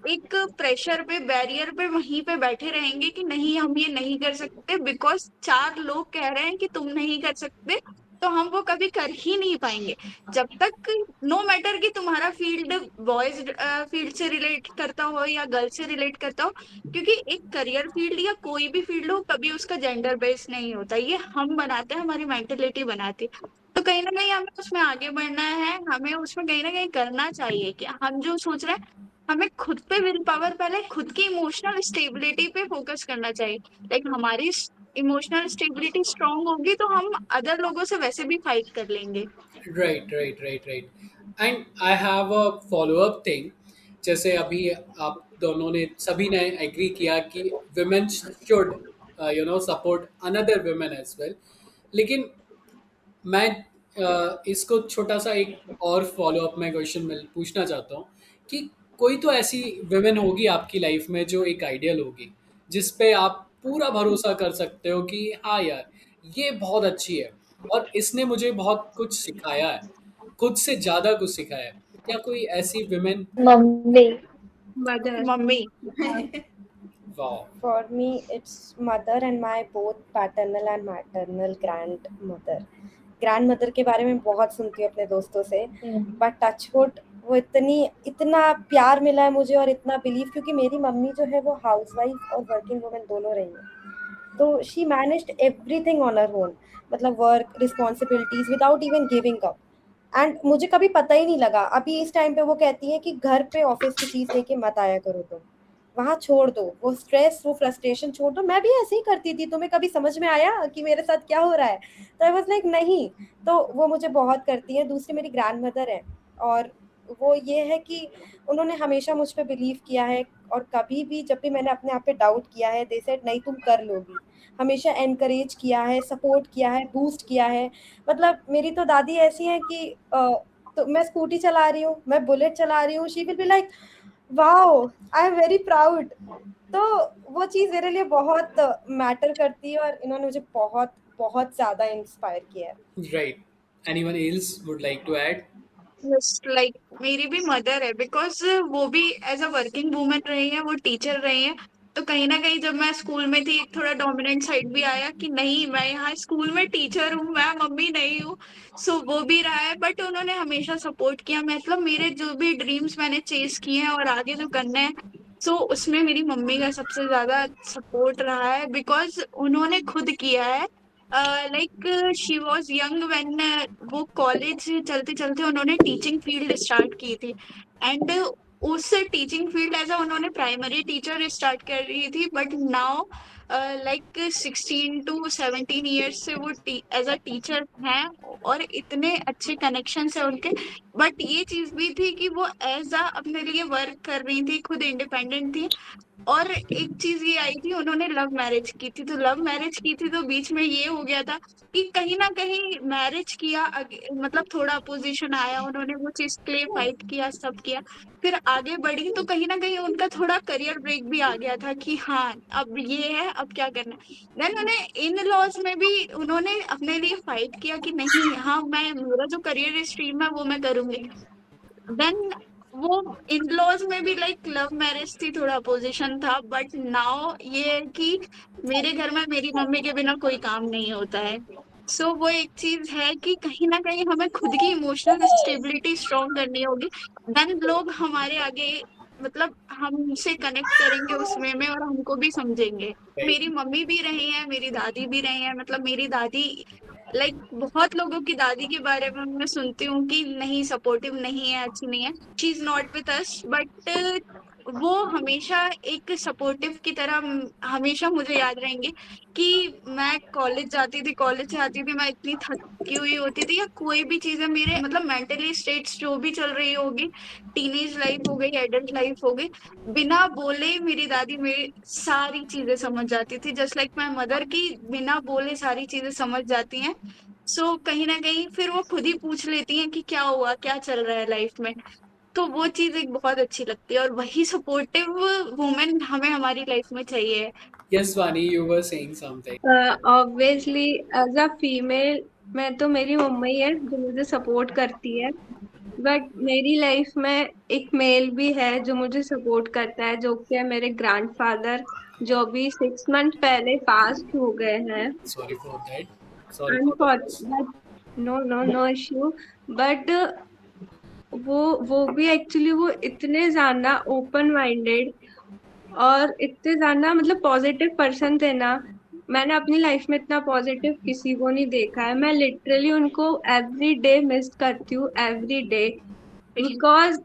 एक pressure पे, barrier पे वहीं पे बैठे रहेंगे कि नहीं हम ये नहीं कर सकते बिकॉज चार लोग कह रहे हैं कि तुम नहीं कर सकते, तो हम वो कभी कर ही नहीं पाएंगे। जब तक नो मैटर कि तुम्हारा फील्ड बॉयज फील्ड से रिलेट करता हो या गर्ल्स से रिलेट करता हो, क्योंकि एक करियर फील्ड या कोई भी फील्ड हो कभी उसका जेंडर बेस नहीं होता, ये हम बनाते हैं, हमारी मेंटेलिटी बनाती है। तो कहीं ना कहीं हमें उसमें आगे बढ़ना है, हमें उसमें कहीं ना कहीं करना चाहिए कि हम जो सोच रहे हैं, हमें खुद पे विल पावर, पहले खुद की इमोशनल स्टेबिलिटी पे फोकस करना चाहिए। लाइक हमारी इमोशनल स्टेबिलिटी स्ट्रांग होगी तो हम अदर लोगों से वैसे भी फाइट कर लेंगे। Right. And I have a follow up thing. जैसे अभी आप दोनों ने, सभी ने एग्री किया कि women should support another women as well. लेकिन मैं इसको छोटा सा एक और फॉलो अप में क्वेश्चन में पूछना चाहता हूँ कि कोई तो ऐसी विमेन होगी आपकी लाइफ में जो एक आइडियल होगी, जिस पे आप पूरा भरोसा कर सकते हो कि हाँ यार, ये बहुत अच्छी है और इसने मुझे बहुत कुछ सिखाया है, खुद से ज़्यादा कुछ सिखाया है। क्या कोई ऐसी विमेन? मम्मी। मदर। मम्मी। वाह। For me, it's mother and my both paternal and maternal grandmother. Grandmother के बारे में बहुत सुनती हूँ अपने दोस्तों से, बट टचवुड वो इतना प्यार मिला है मुझे और इतना बिलीव, क्योंकि मेरी मम्मी जो है वो हाउसवाइफ और वर्किंग वुमेन दोनों रही है। तो she managed everything on her own, मतलब work responsibilities without even giving up. And मुझे कभी पता ही नहीं लगा। अभी इस टाइम पे वो कहती है कि घर पे ऑफिस की चीज़ लेके मत आया करो, तुम वहाँ छोड़ दो, वो स्ट्रेस वो फ्रस्ट्रेशन छोड़ दो। मैं भी ऐसे ही करती थी, तुम्हें कभी समझ में आया कि मेरे साथ क्या हो रहा है? तो आई वाज लाइक नहीं। तो वो मुझे बहुत करती है। दूसरी मेरी ग्रैंड मदर है, और वो ये है कि उन्होंने हमेशा मुझ पे बिलीव किया है, और कभी भी जब भी मैंने अपने आप पे डाउट किया है, दे सेड नहीं तुम कर लोगी। हमेशा एनकरेज किया है, सपोर्ट किया है, बूस्ट किया है। मतलब मेरी तो दादी ऐसी है कि तो मैं स्कूटी चला रही हूँ, मैं बुलेट चला रही हूँ, she will be like wow I am very proud. तो वो चीज़ मेरे लिए बहुत मैटर करती है, और इन्होंने मुझे बहुत बहुत ज़्यादा इंस्पायर किया है। Right. Anyone else would like to add? Like मेरी भी मदर है, बिकॉज वो भी एज अ वर्किंग वूमेन रही है, वो टीचर रही है। तो कहीं ना कहीं जब मैं स्कूल में थी एक थोड़ा डोमिनेंट साइड भी आया कि नहीं मैं यहाँ स्कूल में टीचर हूँ, मैं मम्मी नहीं हूँ। सो वो भी रहा है, बट उन्होंने हमेशा सपोर्ट किया। मतलब मेरे जो भी ड्रीम्स मैंने चेस किए हैं और आगे जो करने हैं, सो उसमें मेरी मम्मी का सबसे ज्यादा सपोर्ट रहा है, बिकॉज उन्होंने खुद किया है। Like she was young when वो कॉलेज चलते चलते उन्होंने टीचिंग फील्ड स्टार्ट की थी। एंड उस टीचिंग फील्ड एज उन्होंने प्राइमरी टीचर स्टार्ट कर रही थी, but now like 16 to 17 years से वो एज अ टीचर हैं, और इतने अच्छे कनेक्शन है उनके। बट ये चीज भी थी कि वो एज अ अपने लिए वर्क कर रही थी, खुद इंडिपेंडेंट थी। और एक चीज ये आई थी, उन्होंने लव मैरिज की थी। तो लव मैरिज की थी तो बीच में ये हो गया था कि कहीं ना कहीं मैरिज किया, मतलब थोड़ा अपोजिशन आया, उन्होंने वो चीज के लिए फाइट किया, सब किया, फिर आगे बढ़ी, तो कहीं ना कहीं उनका थोड़ा करियर ब्रेक भी आ गया था कि हाँ अब ये है, अब क्या करना है। देन उन्हें इन लॉज में भी उन्होंने अपने लिए फाइट किया कि नहीं, हाँ मैं मेरा जो करियर स्ट्रीम है वो मैं करूंगी। देन वो इन लॉज में भी लाइक लव मैरिज थी, थोड़ा अपोजिशन था, बट नाउ ये है कि मेरे घर में मेरी मम्मी के बिना कोई काम नहीं होता है। सो वो एक चीज है कि कहीं ना कहीं हमें खुद की इमोशनल स्टेबिलिटी स्ट्रॉन्ग करनी होगी, देन लोग हमारे आगे मतलब हमसे कनेक्ट करेंगे उस वे में और हमको भी समझेंगे। मेरी मम्मी भी रही है, मेरी दादी भी रही है। मतलब मेरी दादी लाइक बहुत लोगों की दादी के बारे में मैं सुनती हूँ कि नहीं, सपोर्टिव नहीं है, अच्छी नहीं है, she is not with us, but वो हमेशा एक सपोर्टिव की तरह हमेशा मुझे याद रहेंगे कि मैं कॉलेज से आती थी, मैं इतनी थकी हुई होती थी, या कोई भी चीजें मेरे मतलब मेंटली स्टेट्स जो भी चल रही होगी, टीनेज लाइफ हो गई, एडल्ट लाइफ हो गई, बिना बोले मेरी दादी मेरी सारी चीजें समझ जाती थी, जस्ट लाइक माय मदर की बिना बोले सारी चीजें समझ जाती हैं। सो कहीं ना कहीं फिर वो खुद ही पूछ लेती हैं कि क्या हुआ, क्या चल रहा है लाइफ में। तो वो चीज एक बहुत अच्छी लगती है, और वही सपोर्टिव वुमेन हमें हमारी लाइफ में चाहिए। Yes, Vani, you were saying something. Obviously as a female मैं तो मेरी मम्मा ही है जो मुझे सपोर्ट करती है, बट मेरी लाइफ में एक मेल भी है जो मुझे सपोर्ट करता है, जो कि है मेरे ग्रैंडफादर, जो अभी 6 मंथ पहले पास हो गए हैं। Sorry for that. Sorry for the loss. Unfortunate, no no no issue, but वो भी एक्चुअली वो इतने ज्यादा ओपन माइंडेड और इतने ज्यादा मतलब पॉजिटिव पर्सन थे ना, मैंने अपनी लाइफ में इतना पॉजिटिव किसी को नहीं देखा है। मैं लिटरली उनको एवरी डे मिस करती हूँ, एवरी डे, बिकॉज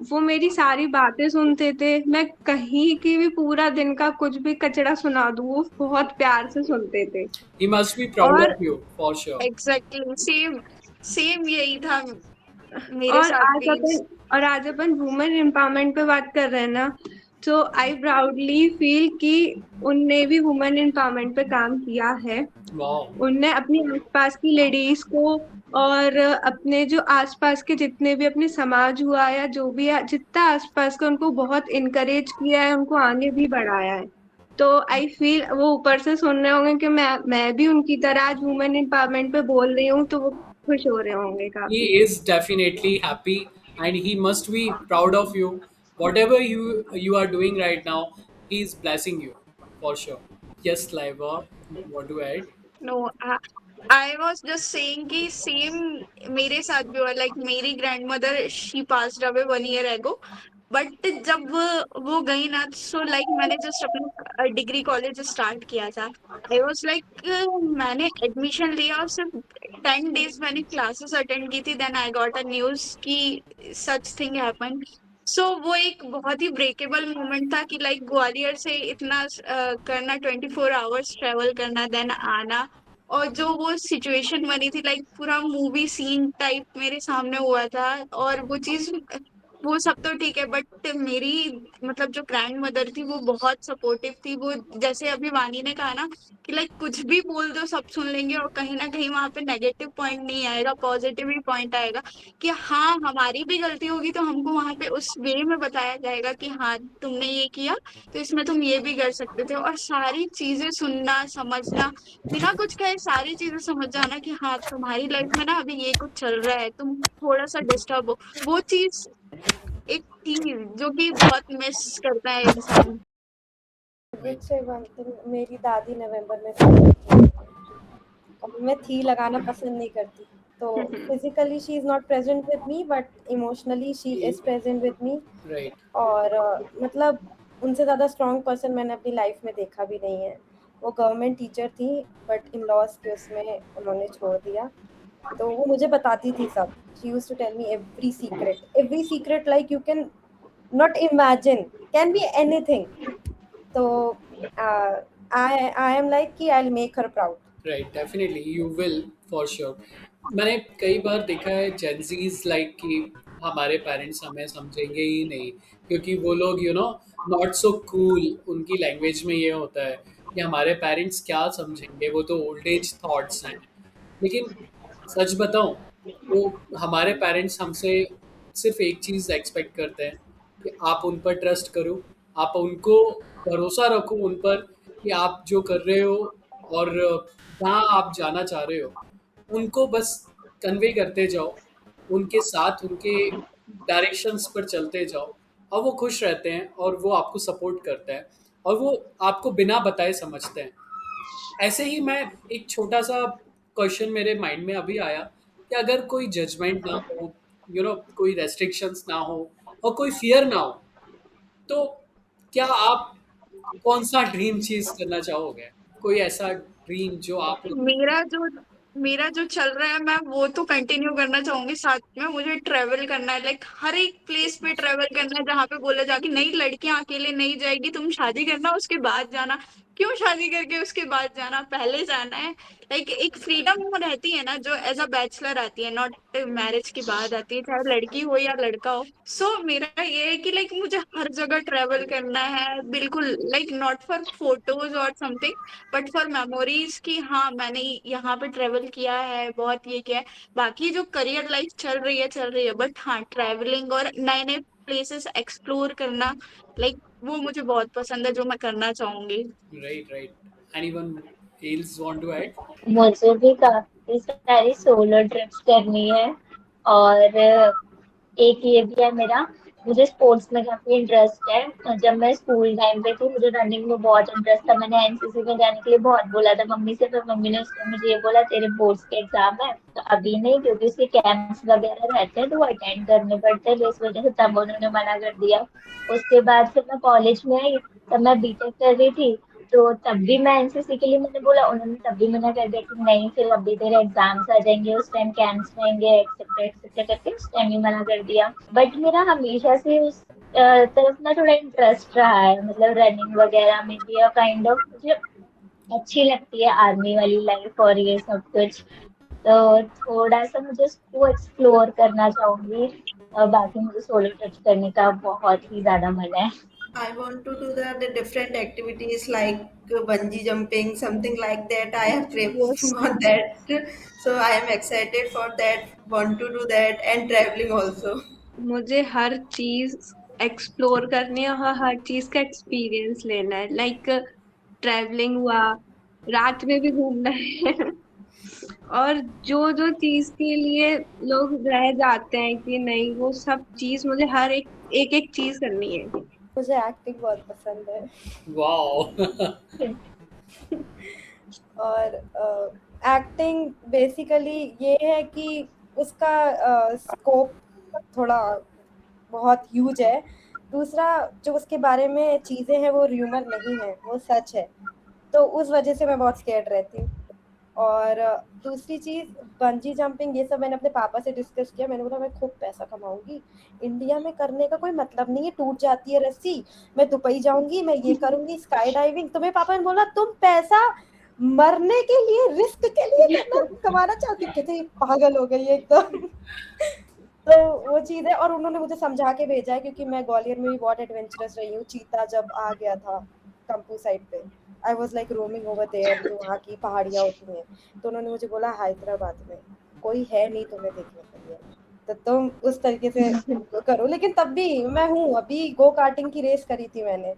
वो मेरी सारी बातें सुनते थे। मैं कहीं की भी पूरा दिन का कुछ भी कचड़ा सुना दूँ, वो बहुत प्यार से सुनते थे। He must be proud और of you, for sure. Exactly same same यही था मेरे और साथ आज भी। अपन और आज अपन वुमेन एम्पावरमेंट पे बात कर रहे हैं ना, तो आई प्राउडली फील कि उनने भी वुमेन एम्पावरमेंट पे काम किया है। Wow. उनने अपनी आसपास की लेडीज को और अपने जो आसपास के जितने भी अपने समाज हुआ या जो भी है, जितना आसपास का, उनको बहुत इनकरेज किया है, उनको आगे भी बढ़ाया है। तो आई फील वो ऊपर से सुन रहे होंगे कि मैं भी उनकी तरह आज वुमेन एम्पावरमेंट पे बोल रही हूँ, तो वो खुश हो रहे होंगे काफी। He is definitely happy and he must be proud of you. Whatever you are doing right now, he is blessing you, for sure. Yes, Laiba, what to add? No, I was just saying कि same मेरे साथ भी हुआ। Like मेरी grand mother she passed away 1 year ago, but जब वो गई ना, सो लाइक मैंने जस्ट अपना डिग्री कॉलेज स्टार्ट किया था। आई वाज लाइक मैंने एडमिशन लिया और सिर्फ 10 डेज मैंने क्लासेस अटेंड की थी, then I got a news कि सच थिंग हैपन। सो वो एक बहुत ही ब्रेकेबल मोमेंट था कि लाइक ग्वालियर से इतना करना, 24 आवर्स ट्रेवल करना, देन आना, और जो वो सिचुएशन बनी थी लाइक पूरा मूवी सीन टाइप मेरे सामने हुआ था। और वो चीज, वो सब तो ठीक है, बट मेरी मतलब जो ग्रैंड मदर थी वो बहुत सपोर्टिव थी। वो जैसे अभी वानी ने कहा ना कि लाइक कुछ भी बोल दो सब सुन लेंगे, और कहीं ना कहीं वहां पे नेगेटिव पॉइंट नहीं आएगा, पॉजिटिव ही पॉइंट आएगा कि हाँ हमारी भी गलती होगी तो हमको वहां पे उस वे में बताया जाएगा कि हाँ तुमने ये किया तो इसमें तुम ये भी कर सकते थे। और सारी चीजें सुनना, समझना, बिना कुछ कहे सारी चीजें समझ जाना कि हाँ तुम्हारी लाइफ में ना अभी ये कुछ चल रहा है, तुम थोड़ा सा डिस्टर्ब हो। वो चीज एक चीज जो कि बहुत मिस करता है इंसान। Which say one thing, मेरी दादी नवंबर में पैदा हुई और मैं थी लगाना पसंद नहीं करती, तो physically she is not present with me but emotionally she is present with me. Right. और मतलब उनसे ज़्यादा स्ट्रॉन्ग पर्सन मैंने अपनी लाइफ में देखा भी नहीं है। वो गवर्नमेंट टीचर थी बट इन लॉज के उसमें उन्होंने छोड़ दिया, तो वो मुझे बताती थी सब। She used to tell me every secret like you can not imagine, can be anything. तो आई एम लाइक कि I will make her proud. Right, definitely you will, for sure. मैंने कई बार देखा है जेंजीज लाइक कि हमारे parents हमें समझेंगे ही नहीं, क्योंकि वो लोग नॉट सो कूल, उनकी लैंग्वेज में ये होता है कि हमारे पेरेंट्स क्या समझेंगे, वो तो ओल्ड एज थॉट्स हैं। लेकिन सच बताऊं, वो हमारे पेरेंट्स हमसे सिर्फ एक चीज़ एक्सपेक्ट करते हैं कि आप उन पर ट्रस्ट करो, आप उनको भरोसा रखो उन पर कि आप जो कर रहे हो और जहाँ आप जाना चाह रहे हो उनको बस कन्वे करते जाओ, उनके साथ उनके डायरेक्शंस पर चलते जाओ, और वो खुश रहते हैं और वो आपको सपोर्ट करते हैं और वो आपको बिना बताए समझते हैं। ऐसे ही मैं एक छोटा सा क्वेश्चन मेरे माइंड में अभी आया कि अगर कोई जजमेंट ना हो, कोई रेस्ट्रिक्शंस ना हो और कोई फियर ना हो, तो क्या आप कौन सा ड्रीम चीज करना चाहोगे? कोई ऐसा ड्रीम जो आप मेरा जो मेरा जो चल रहा है मैं वो तो कंटिन्यू करना चाहूंगी साथ में। मुझे ट्रेवल करना है, लाइक हर एक प्लेस पे ट्रेवल करना है जहाँ पे बोला जाए कि नहीं लड़कियां अकेले नहीं जाएगी, तुम शादी करना उसके बाद जाना। क्यों शादी करके उसके बाद जाना, पहले जाना है। लाइक एक फ्रीडम वो रहती है ना जो एज अ बैचलर आती है, नॉट मैरिज के बाद आती है, चाहे लड़की हो या लड़का हो। सो मेरा ये है कि लाइक मुझे हर जगह ट्रेवल करना है, बिल्कुल लाइक नॉट फॉर फोटोज और समथिंग, बट फॉर मेमोरीज की हाँ मैंने यहाँ पे ट्रेवल किया है, बहुत ये किया है। बाकी जो करियर लाइफ चल रही है, बट हाँ ट्रेवलिंग और नए नए प्लेसेस एक्सप्लोर करना, लाइक वो मुझे बहुत पसंद है, जो मैं करना चाहूंगी। Right, right. Anyone else want to add? मुझे भी काफी सारी सोलो ट्रिप्स करनी है। और एक ये भी है मेरा, मुझे स्पोर्ट्स में काफी इंटरेस्ट है। जब मैं स्कूल टाइम पे थी मुझे रनिंग में बहुत इंटरेस्ट था। मैंने एनसीसी में जाने के लिए बहुत बोला था मम्मी से, पर मम्मी ने उस टाइम मुझे ये बोला तेरे बोर्ड्स के एग्जाम है तो अभी नहीं, क्योंकि उसके कैंप्स वगैरह रहते हैं तो वो अटेंड करने पड़ते हैं, तो इस वजह से तब उन्होंने मना कर दिया। उसके बाद फिर मैं कॉलेज में आई, तब मैं बीटेक कर रही थी, तो तब भी मैं एनसीसी के लिए मैंने बोला, उन्होंने तब भी मना कर दिया कि नहीं फिर अभी तेरे एग्जाम्स आ जाएंगे, उस टाइम कैंप्स रहेंगे एक्सेट्रा एक्सेट्रा करके उस टाइम ही मना कर दिया। बट मेरा हमेशा से उस तरफ ना थोड़ा इंटरेस्ट रहा है, मतलब रनिंग वगैरह में भी, और काइंड ऑफ मुझे अच्छी लगती है आर्मी वाली लाइफ और ये सब कुछ। तो थोड़ा सा मुझे उसको एक्सप्लोर करना चाहूंगी। और बाकी मुझे सोलो ट्रिप करने का बहुत ही ज्यादा मन है। I want to do the different activities like bungee jumping, something like that. I have craving Yes. for that. So I am excited for that, want to do that, and traveling also. मुझे हर चीज explore करनी है और हर चीज का experience लेना है। Like travelling हुआ, रात में भी घूमना है और जो जो चीज के लिए लोग रह जाते हैं कि नहीं, वो सब चीज मुझे हर एक एक चीज करनी है। मुझे एक्टिंग बहुत पसंद है। वाओ! और एक्टिंग बेसिकली ये है कि उसका स्कोप थोड़ा बहुत ह्यूज है। दूसरा जो उसके बारे में चीज़ें हैं वो र्यूमर नहीं है, वो सच है, तो उस वजह से मैं बहुत स्केर्ड रहती हूँ। और दूसरी चीज़ बंजी जंपिंग ये सब मैंने अपने पापा से डिस्कस किया। मैंने बोला मैं खूब पैसा कमाऊंगी, इंडिया में करने का कोई मतलब नहीं है, टूट जाती है रस्सी, मैं दुबई जाऊंगी, मैं ये करूंगी स्काई डाइविंग। तो मेरे पापा ने बोला तुम पैसा मरने के लिए, रिस्क के लिए करना कमाना चाहती हो? कहते पागल हो गई एकदम। तो वो चीज़ है। और उन्होंने मुझे समझा के भेजा है क्योंकि मैं ग्वालियर में भी बहुत एडवेंचरस रही हूँ। चीता जब आ गया था कंपू साइड पे, I was like roaming over there, जो वहाँ की पहाड़ियाँ होती हैं। तो उन्होंने मुझे बोला हैदराबाद में कोई है नहीं तुम्हें देखने के लिए, तो तुम उस तरीके से करो। लेकिन तब भी मैं हूँ, अभी गो कार्टिंग की रेस करी थी मैंने,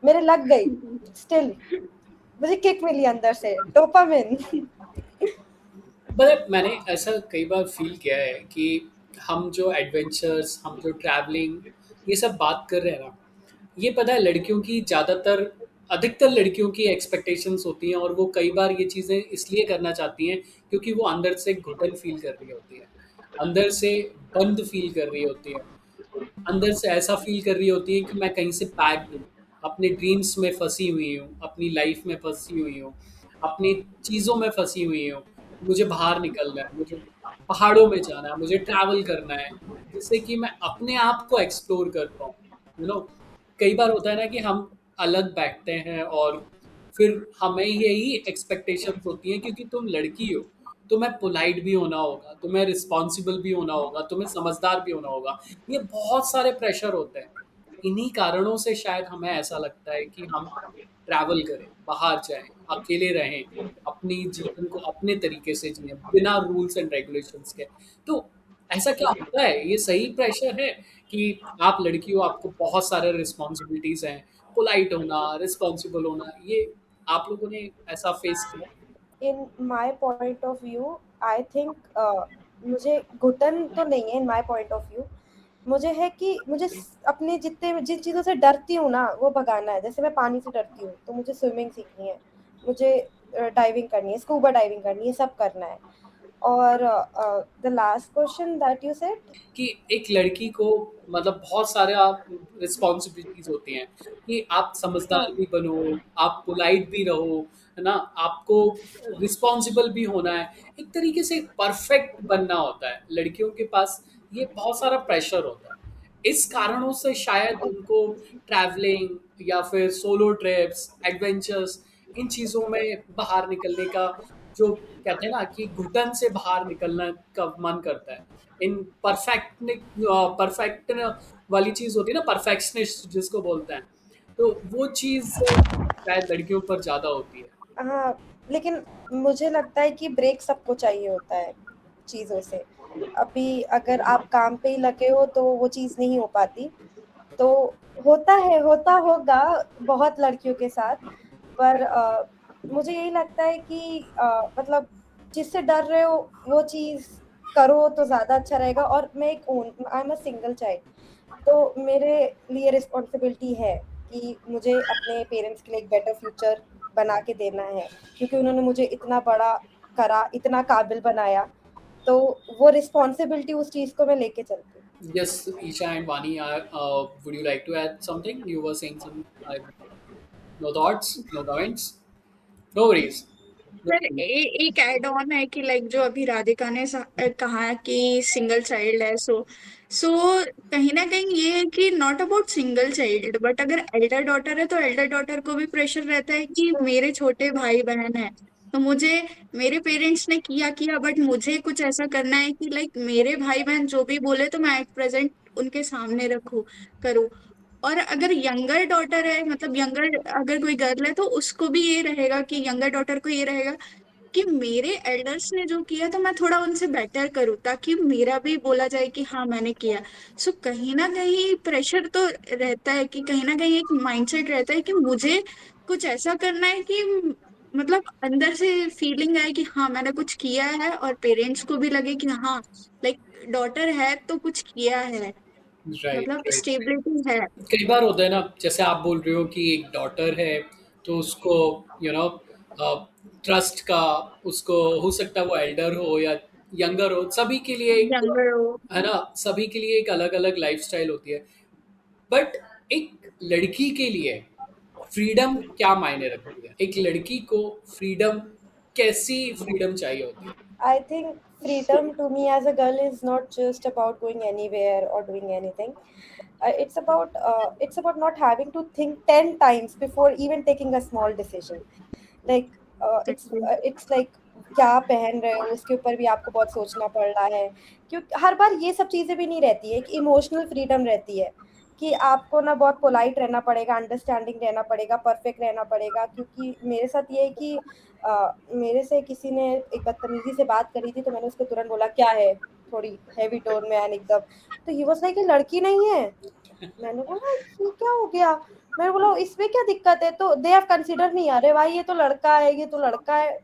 मेरे लग गई, स्टिल मुझे किक मिली अंदर से, डोपामिन। मतलब मैंने ऐसा कई बार फील किया है कि हम जो एडवेंचर्स, हम जो ट्रैवलिंग, ये सब बात कर रहे हैं ना, ये पता है लड़कियों की ज़्यादातर, अधिकतर लड़कियों की एक्सपेक्टेशंस होती हैं, और वो कई बार ये चीज़ें इसलिए करना चाहती हैं क्योंकि वो अंदर से घुटन फील कर रही होती है, अंदर से बंद फील कर रही होती है, अंदर से ऐसा फील कर रही होती है कि मैं कहीं से पैक्ड हूँ, अपने ड्रीम्स में फंसी हुई हूँ, अपनी लाइफ में फंसी हुई हूँ, अपनी चीज़ों में फंसी हुई हूँ। मुझे बाहर निकलना है, मुझे पहाड़ों में जाना है, मुझे ट्रैवल करना है, जिससे कि मैं अपने आप को एक्सप्लोर कर पाऊँ। कई बार होता है ना कि हम अलग बैठते हैं और फिर हमें यही एक्सपेक्टेशंस होती हैं क्योंकि तुम लड़की हो, तुम्हें पोलाइट भी होना होगा, तुम्हें रिस्पॉन्सिबल भी होना होगा, तुम्हें समझदार भी होना होगा। ये बहुत सारे प्रेशर होते हैं। इन्हीं कारणों से शायद हमें ऐसा लगता है कि हम ट्रैवल करें, बाहर जाएं, अकेले रहें, अपनी जीवन को अपने तरीके से जिएं, बिना रूल्स एंड रेगुलेशंस के। तो ऐसा क्या होता है? ये सही प्रेशर है कि आप लड़की हो, आपको बहुत सारे रिस्पॉन्सिबिलिटीज हैं, पोलाइट होना, रिस्पॉन्सिबल होना, ये आप लोगों ने ऐसा फेस किया? In my point of view I think मुझे घुटन तो नहीं है। In my point of view मुझे है कि मुझे अपने जितने जिन चीज़ों से डरती हूँ ना वो भगाना है। जैसे मैं पानी से डरती हूँ तो मुझे स्विमिंग सीखनी है, मुझे डाइविंग करनी है, स्कूबा डाइविंग करनी है, सब करना है। और the last question that you said, कि एक लड़की को मतलब बहुत सारे आप रिस्पॉन्सिबिलिटीज होती हैं कि आप समझदार भी बनो, आप पोलाइट भी रहो, है ना, आपको रिस्पॉन्सिबल भी होना है, एक तरीके से परफेक्ट बनना होता है। लड़कियों के पास ये बहुत सारा प्रेशर होता है। इस कारणों से शायद उनको ट्रैवलिंग या फिर सोलो ट्रिप्स, एडवेंचर्स, इन चीज़ों में बाहर निकलने का, जो कहते हैं ना कि घुटन से बाहर निकलने का मन करता है। इन परफेक्ट वाली चीज होती है ना, परफेक्शनिस्ट जिसको बोलते हैं, तो वो चीज शायद लड़कियों पर ज्यादा होती है। हाँ, लेकिन मुझे लगता है कि ब्रेक सबको चाहिए होता है चीज़ों से। अभी अगर आप काम पे ही लगे हो तो वो चीज़ नहीं हो पाती। तो होता है, होता होगा बहुत लड़कियों के साथ, पर मुझे यही लगता है कि मतलब जिससे डर रहे हो वो चीज़ करो तो ज़्यादा अच्छा रहेगा। और मैं I am a single child, तो मेरे लिए रिस्पॉन्सिबिलिटी है कि मुझे अपने पेरेंट्स के लिए एक बेटर फ्यूचर बना के देना है, क्योंकि उन्होंने मुझे इतना बड़ा करा, इतना काबिल बनाया, तो वो रिस्पॉन्सिबिलिटी उस चीज़ को मैं लेके चलती हूँ। Yes, Isha and Vani, would you like to add something? You were saying some, no thoughts, no comments, no worries. Sir एक एड ऑन है कि लाइक जो अभी राधिका ने कहा कि सिंगल चाइल्ड है, सो कहीं ना कहीं ये है कि not about single child, but अगर एल्डर डॉटर है तो एल्डर डॉटर को भी प्रेशर रहता है कि मेरे छोटे भाई बहन है, तो मुझे, मेरे पेरेंट्स ने किया किया बट मुझे कुछ ऐसा करना है कि लाइक मेरे भाई बहन जो भी बोले तो मैं एट प्रेजेंट उनके सामने रखूं, करूँ। और अगर यंगर डॉटर है, मतलब यंगर अगर कोई गर्ल है, तो उसको भी ये रहेगा कि यंगर डॉटर को ये रहेगा कि मेरे एल्डर्स ने जो किया तो मैं थोड़ा उनसे बेटर करूँ, ताकि मेरा भी बोला जाए कि हाँ मैंने किया। सो कहीं ना कहीं प्रेशर तो रहता है, कि कहीं ना कहीं एक माइंडसेट रहता है कि मुझे कुछ ऐसा करना है कि मतलब अंदर से फीलिंग आए कि हाँ मैंने कुछ किया है, और पेरेंट्स को भी लगे कि हाँ लाइक डॉटर है तो कुछ किया है, राइट, मतलब राइट। स्टेबिलिटी है। कई बार होता है ना, जैसे आप बोल रहे हो कि एक डॉटर है, तो उसको ट्रस्ट का, उसको हो सकता है वो एल्डर हो या यंगर हो, सभी के लिए एक, यंगर हो। है ना, सभी के लिए एक अलग अलग लाइफस्टाइल होती है। बट एक लड़की के लिए फ्रीडम क्या मायने रखती है? एक लड़की को फ्रीडम, कैसी फ्रीडम चाहिए होती है? I think freedom to me as a girl is not just about going anywhere or doing anything. It's about not having to think 10 times before even taking a small decision. Like it's like क्या पहन रहे हो उसके ऊपर भी आपको बहुत सोचना पड़ रहा है, क्योंकि हर बार ये सब चीज़ें भी नहीं रहती है। एक इमोशनल फ्रीडम रहती है कि आपको ना बहुत पोलाइट रहना पड़ेगा, अंडरस्टैंडिंग रहना पड़ेगा, परफेक्ट रहना पड़ेगा। क्योंकि मेरे साथ ये है कि मेरे से किसी ने एक बदतमीजी से बात करी थी, तो मैंने उसको तुरंत बोला क्या है, थोड़ी हैवी टोन में एंड एकदम। तो ही वाज लाइक, ये लड़की नहीं है। मैंने बोला ये क्या हो गया, मैंने बोला इसमें क्या दिक्कत है, तो दे हैव कंसीडर नहीं, अरे भाई ये तो लड़का है, ये तो लड़का है।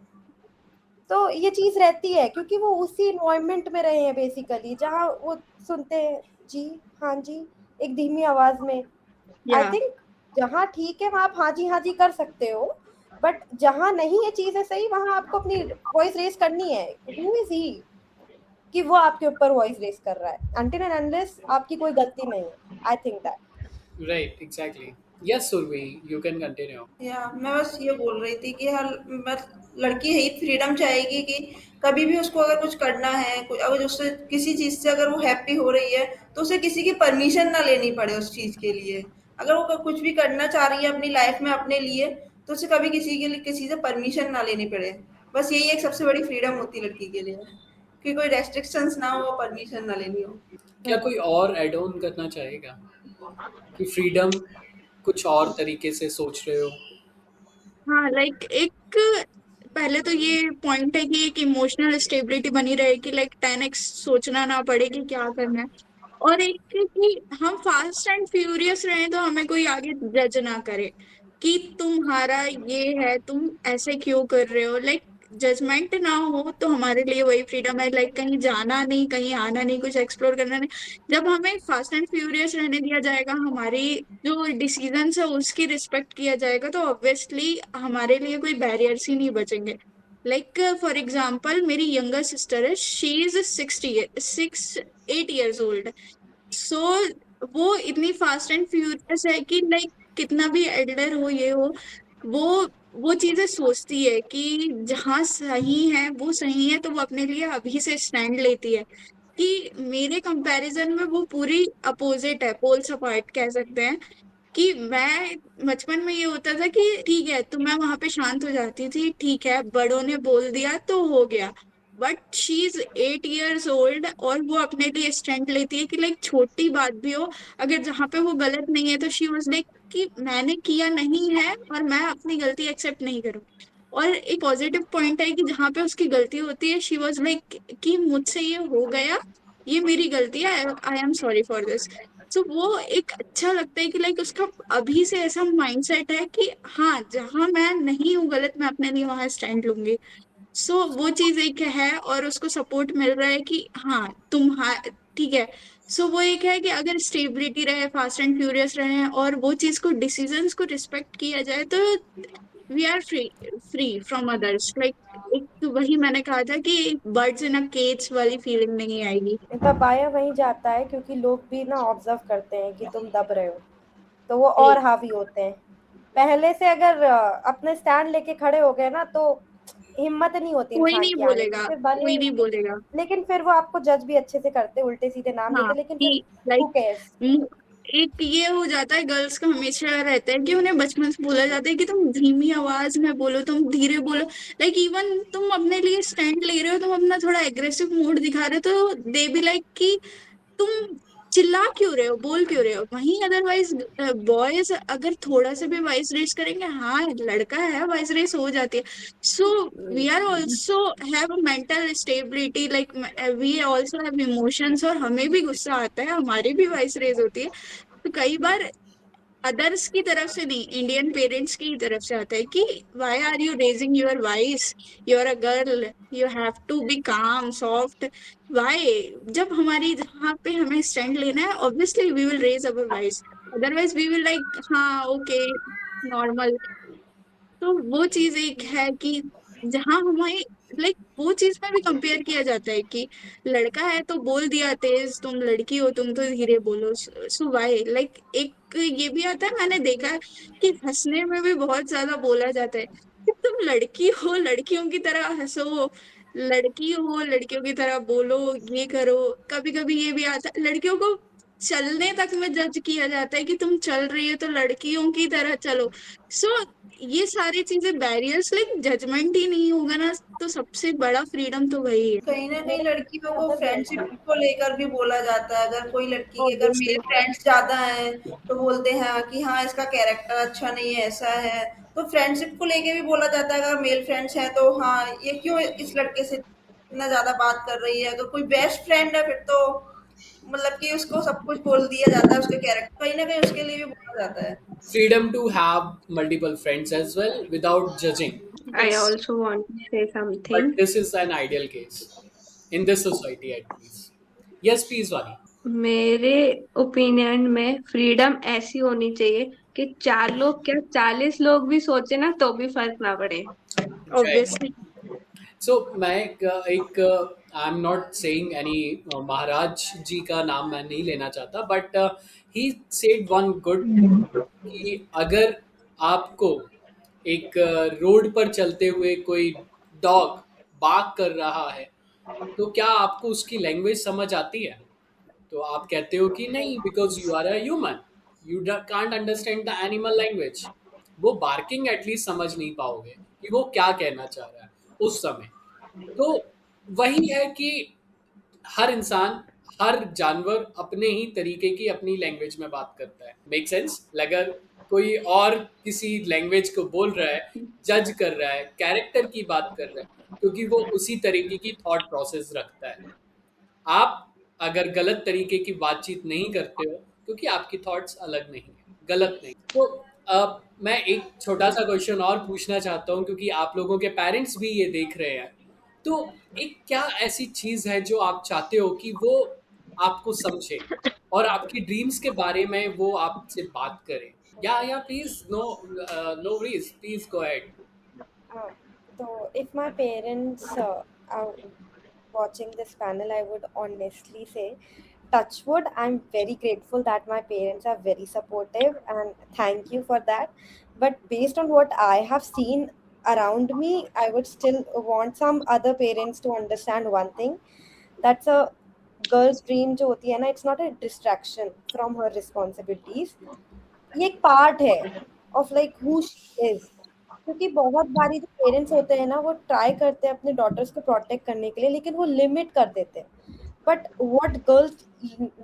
तो ये चीज रहती है क्योंकि वो उसी इन्वायरमेंट में रहे हैं बेसिकली, जहाँ वो सुनते हैं जी हाँ जी एक धीमी आवाज में। आई या थिंक जहाँ ठीक है वहाँ आप हाँ जी कर सकते हो, बट जहाँ नहीं ये चीज है सही, वहाँ आपको अपनी वॉइस रेस करनी है। हु इज ही कि वो आपके ऊपर वॉइस रेस कर रहा है, अनटिल एंड अनलेस आपकी कोई गलती नहीं है। I think that. Right, exactly. Yes Surabhi, you can continue. या मैं बस ये बोल रही थी कि हर बस लड़की ही फ्रीडम चाहेगी कि कभी भी उसको अगर कुछ करना है, अगर उससे किसी चीज से अगर वो हैप्पी हो रही है, तो उसे किसी की परमिशन ना लेनी पड़े उस चीज के लिए। अगर वो कुछ भी करना चाह रही है अपनी लाइफ में अपने लिए, तो उसे कभी किसी के लिए किसी से परमिशन ना लेनी पड़े। बस यही एक सबसे बड़ी फ्रीडम होती है लड़की के लिए, कि कोई रेस्ट्रिक्शंस ना हो, परमिशन ना लेनी हो। क्या कोई और एड ऑन करना चाहेगा कि फ्रीडम कुछ और तरीके से सोच रहे हो? हाँ लाइक एक, पहले तो ये पॉइंट है कि एक इमोशनल स्टेबिलिटी बनी रहे कि लाइक 10x सोचना ना पड़े कि क्या करना है। और एक कि हम फास्ट एंड फ्यूरियस रहें तो हमें कोई आगे जज ना करे कि तुम्हारा ये है, तुम ऐसे क्यों कर रहे हो, लाइक जजमेंट ना हो, तो हमारे लिए वही फ्रीडम है। लाइक कहीं जाना नहीं, कहीं आना नहीं, कुछ एक्सप्लोर करना नहीं। जब हमें फास्ट एंड फ्यूरियस रहने दिया जाएगा, हमारी जो डिसीजंस है उसकी रिस्पेक्ट किया जाएगा, तो ऑब्वियसली हमारे लिए कोई बैरियर्स ही नहीं बचेंगे। लाइक फॉर एग्जाम्पल मेरी यंगर सिस्टर है, शी इज 8 years old. सो वो इतनी फास्ट एंड फ्यूरियस है कि लाइक कितना भी एल्डर हो ये हो, वो वो चीजें सोचती है कि जहाँ सही है वो सही है, तो वो अपने लिए अभी से स्टैंड लेती है। कि मेरे कंपैरिजन में वो पूरी अपोजिट है, पोल्स अपार्ट कह सकते हैं। कि मैं बचपन में ये होता था कि ठीक है, तो मैं वहां पे शांत हो जाती थी, ठीक है बड़ों ने बोल दिया तो हो गया। But she is 8 years old और वो अपने लिए स्टैंड लेती है कि लाइक छोटी बात भी हो, अगर जहाँ पे वो गलत नहीं है तो शी वाज लाइक कि मैंने किया नहीं है और मैं अपनी गलती एक्सेप्ट नहीं करूँ। और एक पॉजिटिव पॉइंट है कि जहाँ पे उसकी गलती होती है शी वाज लाइक कि मुझसे ये हो गया, ये मेरी गलती है, I am sorry for this. So वो एक अच्छा लगता है कि लाइक उसका अभी से ऐसा माइंडसेट है कि हाँ, जहाँ मैं नहीं हूँ गलत, मैं अपने लिए वहां स्टैंड लूंगी। सो वो चीज एक है और उसको सपोर्ट मिल रहा है कि हाँ तुम, हाँ ठीक है। सो वो एक है कि अगर स्टेबिलिटी रहे, फास्ट एंड फ्यूरियस रहे और वो चीज को, डिसीजंस को रिस्पेक्ट किया जाए, तो we are free, free from others. Like एक वही मैंने कहा था कि बर्ड्स इन अ केज वाली फीलिंग नहीं आएगी। इनका पाया वहीं जाता है क्योंकि लोग भी ना ऑब्जर्व करते हैं कि तुम दब रहे हो, तो वो और एक हावी होते हैं। पहले से अगर अपने स्टैंड लेके खड़े हो गए ना, तो हिम्मत नहीं होती कोई इंसान नहीं की आने की, बोलेगा, फिर भले, कोई नहीं बोलेगा। लेकिन फिर वो आपको जज भी अच्छे से करते, उल्टे सीधे नाम हाँ लेते, लेकिन फिर कि हु लाइक केयर्स। एक ये हो जाता है, गर्ल्स का हमेशा रहता है कि उन्हें बचपन से बोला जाता है कि तुम धीमी आवाज में बोलो, तुम धीरे बोलो। लाइक इवन तुम अपने लिए स्टैंड ले रहे हो, तुम अपना थोड़ा एग्रेसिव मूड दिखा रहे हो, तो दे बी लाइक कि तुम चिल्ला क्यों रहे हो, बोल क्यों रहे हो। वहीं अदरवाइज बॉयज अगर थोड़ा सा भी वॉइस रेस करेंगे, हाँ लड़का है, वॉइस रेस हो जाती है। So we are also have a mental stability, like we also have emotions, और हमें भी गुस्सा आता है, हमारी भी वॉइस रेज होती है। तो कई बार अदर्स की तरफ से नहीं, इंडियन पेरेंट्स की तरफ से आता है कि why are you raising your voice, you are a girl, you have to be calm soft. Why, जब हमारी जहाँ पे हमें स्टैंड लेना है, obviously we will raise our voice, otherwise we will like हाँ ओके नॉर्मल। तो वो चीज एक है कि जहाँ हमें लाइक वो चीज में भी कंपेयर किया जाता है कि लड़का है तो बोल दिया तेज, तुम लड़की हो तुम तो धीरे बोलो। सो वाई लाइक एक ये भी आता है, मैंने देखा है कि हंसने में भी बहुत ज्यादा बोला जाता है कि तुम लड़की हो लड़कियों की तरह हंसो, लड़की हो लड़कियों की तरह बोलो, ये करो। कभी कभी ये भी आता है, लड़कियों को चलने तक में जज किया जाता है कि तुम चल रही हो तो लड़कियों की तरह चलो। सो ये सारी चीजें बैरियर्स, लाइक जजमेंट ही नहीं होगा ना, तो सबसे बड़ा फ्रीडम तो वही है। कहीं ना कहीं मेरे लड़कियों को अदर फ्रेंडशिप रिलेटिव, को लेकर भी बोला जाता है। अगर कोई लड़की के अगर ऑब्वियसली, मेल फ्रेंड्स ज्यादा हैं तो बोलते हैं कि हाँ इसका कैरेक्टर अच्छा नहीं है, ऐसा है। तो फ्रेंडशिप को लेके भी बोला जाता है, अगर मेल फ्रेंड्स हैं तो हाँ ये क्यों इस लड़के से इतना ज्यादा बात कर रही है। अगर कोई बेस्ट फ्रेंड है फिर तो मतलब कि उसको सब कुछ बोल दिया जाता है, उसके कैरेक्टर कहीं ना कहीं उसके लिए भी बोला जाता है। Freedom to have multiple friends as well without judging. I Yes. also want to say But something. this is an ideal case in this society at least. Yes, please, Vani. मेरे ओपिनियन में freedom ऐसी होनी चाहिए कि 4 लोग क्या 40 लोग भी सोचे ना तो भी फर्क ना पड़े। Right. ऑब्वियसली। So मैं एक I am not saying any Maharaj ji का नाम मैं नहीं लेना चाहता, but he said one good कि अगर आपको एक रोड पर चलते हुए कोई डॉग बार्क कर रहा है, तो क्या आपको उसकी लैंग्वेज समझ आती है? तो आप कहते हो कि नहीं, because you are a human, you can't understand the animal language. वो बार्किंग एटलीस्ट समझ नहीं पाओगे कि वो क्या कहना चाह रहा है उस समय। तो वही है कि हर इंसान, हर जानवर अपने ही तरीके की अपनी लैंग्वेज में बात करता है। Make sense? अगर कोई और किसी लैंग्वेज को बोल रहा है, जज कर रहा है, कैरेक्टर की बात कर रहा है, क्योंकि वो उसी तरीके की थॉट प्रोसेस रखता है। आप अगर गलत तरीके की बातचीत नहीं करते हो क्योंकि आपकी थॉट्स अलग नहीं है, गलत नहीं। तो अब मैं एक छोटा सा क्वेश्चन और पूछना चाहता हूँ, क्योंकि आप लोगों के पेरेंट्स भी ये देख रहे हैं। तो एक क्या ऐसी चीज है जो आप चाहते हो कि वो आपको समझे और आपकी ड्रीम्स के बारे में वो आपसे बात करें? या please, no no worries, please go ahead. So, if my parents are watching this panel, I would honestly say, touch wood, I'm very grateful that my parents are very supportive and thank you for that. But based on what I have seen around me, I would still want some other parents to understand one thing, that's a girl's dream जो होती है ना, it's not a distraction from her responsibilities. ये एक part है of like who she is, क्योंकि बहुत बारी जो पेरेंट्स होते हैं ना वो ट्राई करते हैं अपने डॉटर्स को प्रोटेक्ट करने के लिए, लेकिन वो लिमिट कर देते हैं. But what girls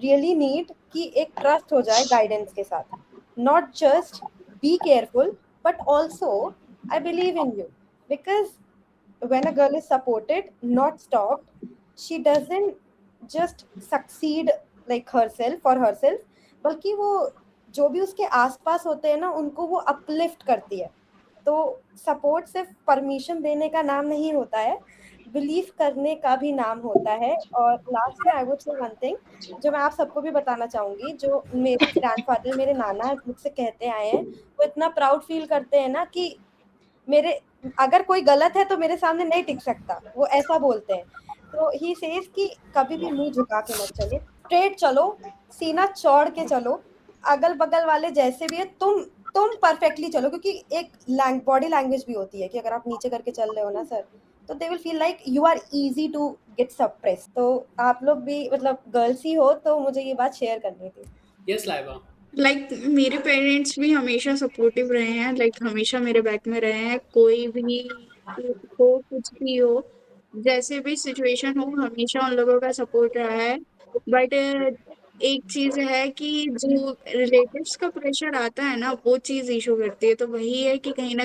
really need कि एक ट्रस्ट हो जाए गाइडेंस के साथ, not just be careful but also I believe in you, because when a girl is supported, not stopped, she doesn't just succeed like herself for herself, बल्कि वो जो भी उसके आसपास होते हैं ना उनको वो अपलिफ्ट करती है. तो सपोर्ट सिर्फ परमिशन देने का नाम नहीं होता है, बिलीव करने का भी नाम होता है. और लास्ट में I would say one thing जो मैं आप सबको भी बताना चाहूंगी, जो मेरे ग्रैंडफादर, मेरे नाना मुझसे कहते आए हैं, वो इतना प्राउड फील करते हैं ना कि मेरे अगर कोई गलत है तो मेरे सामने नहीं टिक सकता, वो ऐसा बोलते हैं. तो ही सेज कि कभी भी मुंह झुका के मत चलो, स्ट्रेट चलो, सीना चौड़ के चलो, अगल बगल वाले जैसे भी है तुम परफेक्टली चलो, क्योंकि एक बॉडी लैंग्वेज भी होती है कि अगर आप नीचे करके चल रहे हो ना सर, तो they will feel like you are easy to get suppress. तो आप लोग भी मतलब गर्ल्स ही हो तो मुझे ये बात शेयर करनी थी. यस लाइवा. लाइक मेरे पेरेंट्स भी हमेशा सपोर्टिव रहे हैं, लाइक हमेशा मेरे बैक में रहे हैं, कोई भी हो कुछ भी हो, जैसे भी सिचुएशन हो, हमेशा उन लोगों का सपोर्ट रहा है. बट एक चीज है कि जो रिलेटिव्स का प्रेशर आता है ना, वो चीज इशू करती है. तो वही है कि कहीं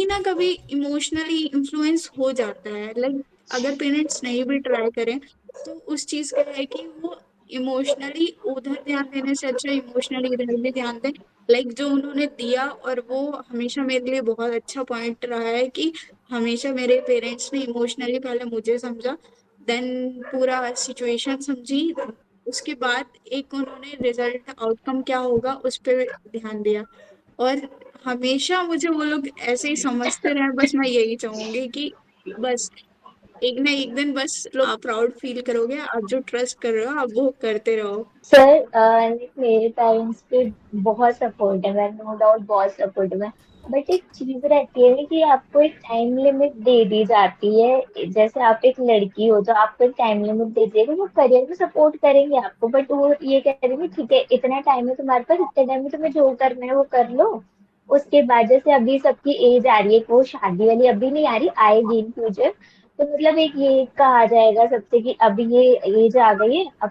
ना कभी इमोशनली इन्फ्लुएंस हो जाता है. लाइक अगर पेरेंट्स नहीं भी ट्राई करें तो उस चीज का है कि वो इमोशनली उधर ध्यान देने से अच्छा इमोशनली इधर भी ध्यान दें. लाइक जो उन्होंने दिया, और वो हमेशा मेरे लिए बहुत अच्छा पॉइंट रहा है कि हमेशा मेरे पेरेंट्स ने इमोशनली पहले मुझे समझा, देन पूरा सिचुएशन समझी, उसके बाद एक उन्होंने रिजल्ट आउटकम क्या होगा उस पर ध्यान दिया. और हमेशा मुझे वो लोग ऐसे ही समझते रहे. बस मैं यही चाहूंगी कि बस एक ना एक दिन बस आप प्राउड फील करोगे, आप जो ट्रस्ट कर रहे हो आप वो करते रहो. सर मेरे पेरेंट्स पे बहुत सपोर्टिव है, नो डाउट बहुत सपोर्टिव है. बट एक चीज रहती है कि आपको एक टाइम लिमिट दे दी जाती है. जैसे आप एक लड़की हो तो आपको एक टाइम लिमिट दे दी है, वो करियर में सपोर्ट करेंगे आपको, बट वो ये कहेंगे ठीक है इतना टाइम है तुम्हारे पास, इतने टाइम में तुम्हें जो करना है वो कर लो. उसके बाद जैसे अभी सबकी एज आ रही है, वो शादी वाली अभी नहीं आ रही, आएगी इन फ्यूचर, तो मतलब एक ये कहा जाएगा सबसे कि अभी ये एज आ गई है, अब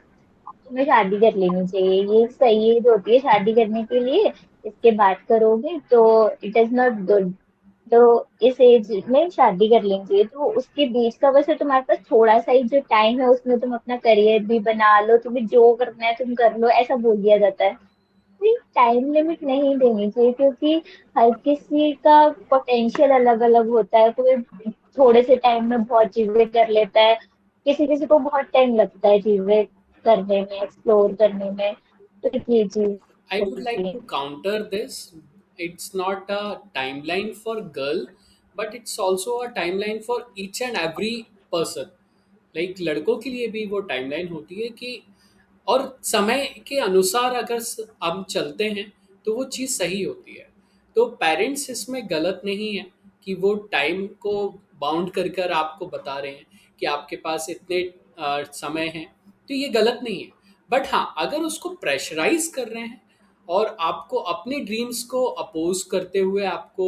तुम्हें शादी कर लेनी चाहिए, ये सही एज होती है शादी करने के लिए, इसके बाद करोगे तो इट इज नॉट गुड, तो इस एज में शादी कर लेनी चाहिए. तो उसके बीच का वैसे तुम्हारे पास थोड़ा सा ही जो टाइम है उसमें तुम अपना करियर भी बना लो, तुम्हें जो करना है तुम कर लो, ऐसा बोल दिया जाता है. टाइम लिमिट नहीं देनी चाहिए, क्योंकि हर किसी का पोटेंशियल अलग अलग होता है. कोई थोड़े से टाइम में बहुत चीजें कर लेता है, किसी किसी को बहुत टाइम लगता है चीजें करने में, एक्सप्लोर करने में. तो ये चीज I would like to counter this. It's not a timeline for girl, but it's also a timeline for each and every person. Like लड़कों के लिए भी वो टाइमलाइन होती है कि और समय के अनुसार अगर हम चलते हैं तो वो चीज़ सही होती है. तो पेरेंट्स इसमें गलत नहीं है कि वो टाइम को बाउंड कर कर आपको बता रहे हैं कि आपके पास इतने समय हैं, तो ये गलत नहीं है. बट हाँ, अगर उसको प्रेशराइज कर रहे हैं और आपको अपने ड्रीम्स को अपोज करते हुए आपको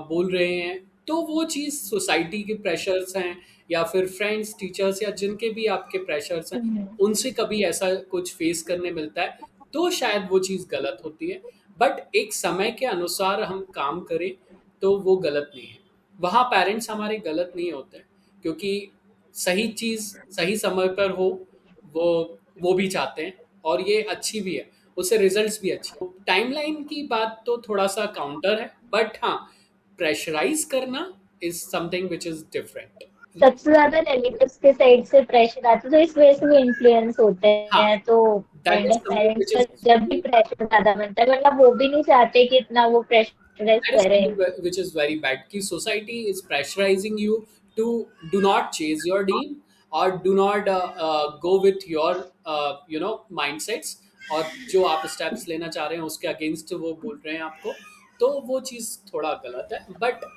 बोल रहे हैं, तो वो चीज़ सोसाइटी के प्रेशर्स हैं या फिर फ्रेंड्स, टीचर्स या जिनके भी आपके प्रेशर्स हैं, उनसे कभी ऐसा कुछ फेस करने मिलता है तो शायद वो चीज़ गलत होती है. बट एक समय के अनुसार हम काम करें तो वो गलत नहीं है. वहाँ पेरेंट्स हमारे गलत नहीं होते, क्योंकि सही चीज़ सही समय पर हो वो भी चाहते हैं और ये अच्छी भी है, उससे रिजल्ट्स भी अच्छे. टाइमलाइन की बात तो थोड़ा सा काउंटर है, बट हाँ, प्रेशराइज करना is something which is different. सबसे ज्यादा रिलेटिव्स के साइड से प्रेशर आता है, तो इस वजह से वो इन्फ्लुएंस होते हैं. तो That is something parents which का is जब भी प्रेशर ज्यादा बनता है, मतलब वो भी नहीं चाहते कि इतना वो प्रेशर प्रेशराइज That is करें. something which is very bad. कि society is pressurizing you to do not chase your dream or do not go with your mindsets, और जो आप steps लेना चाह रहे हैं उसके against वो बोल रहे हैं आपको, तो वो चीज़ थोड़ा गलत है. But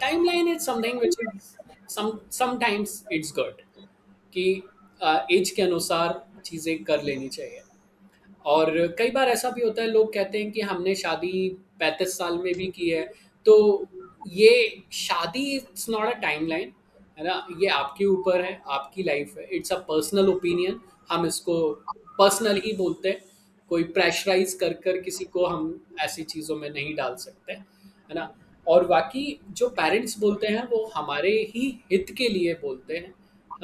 timeline is something which is sometimes it's good कि एज के अनुसार चीज़ें कर लेनी चाहिए. और कई बार ऐसा भी होता है, लोग कहते हैं कि हमने शादी 35 साल में भी की है, तो ये शादी इट्स नॉट अ टाइमलाइन, है ना. ये आपके ऊपर है, आपकी लाइफ है, इट्स अ पर्सनल ओपिनियन. हम इसको पर्सनल ही बोलते हैं. कोई प्रेशराइज कर कर किसी को हम ऐसी चीज़ों में नहीं डाल सकते, है ना. और बाकी जो पेरेंट्स बोलते हैं वो हमारे ही हित के लिए बोलते हैं.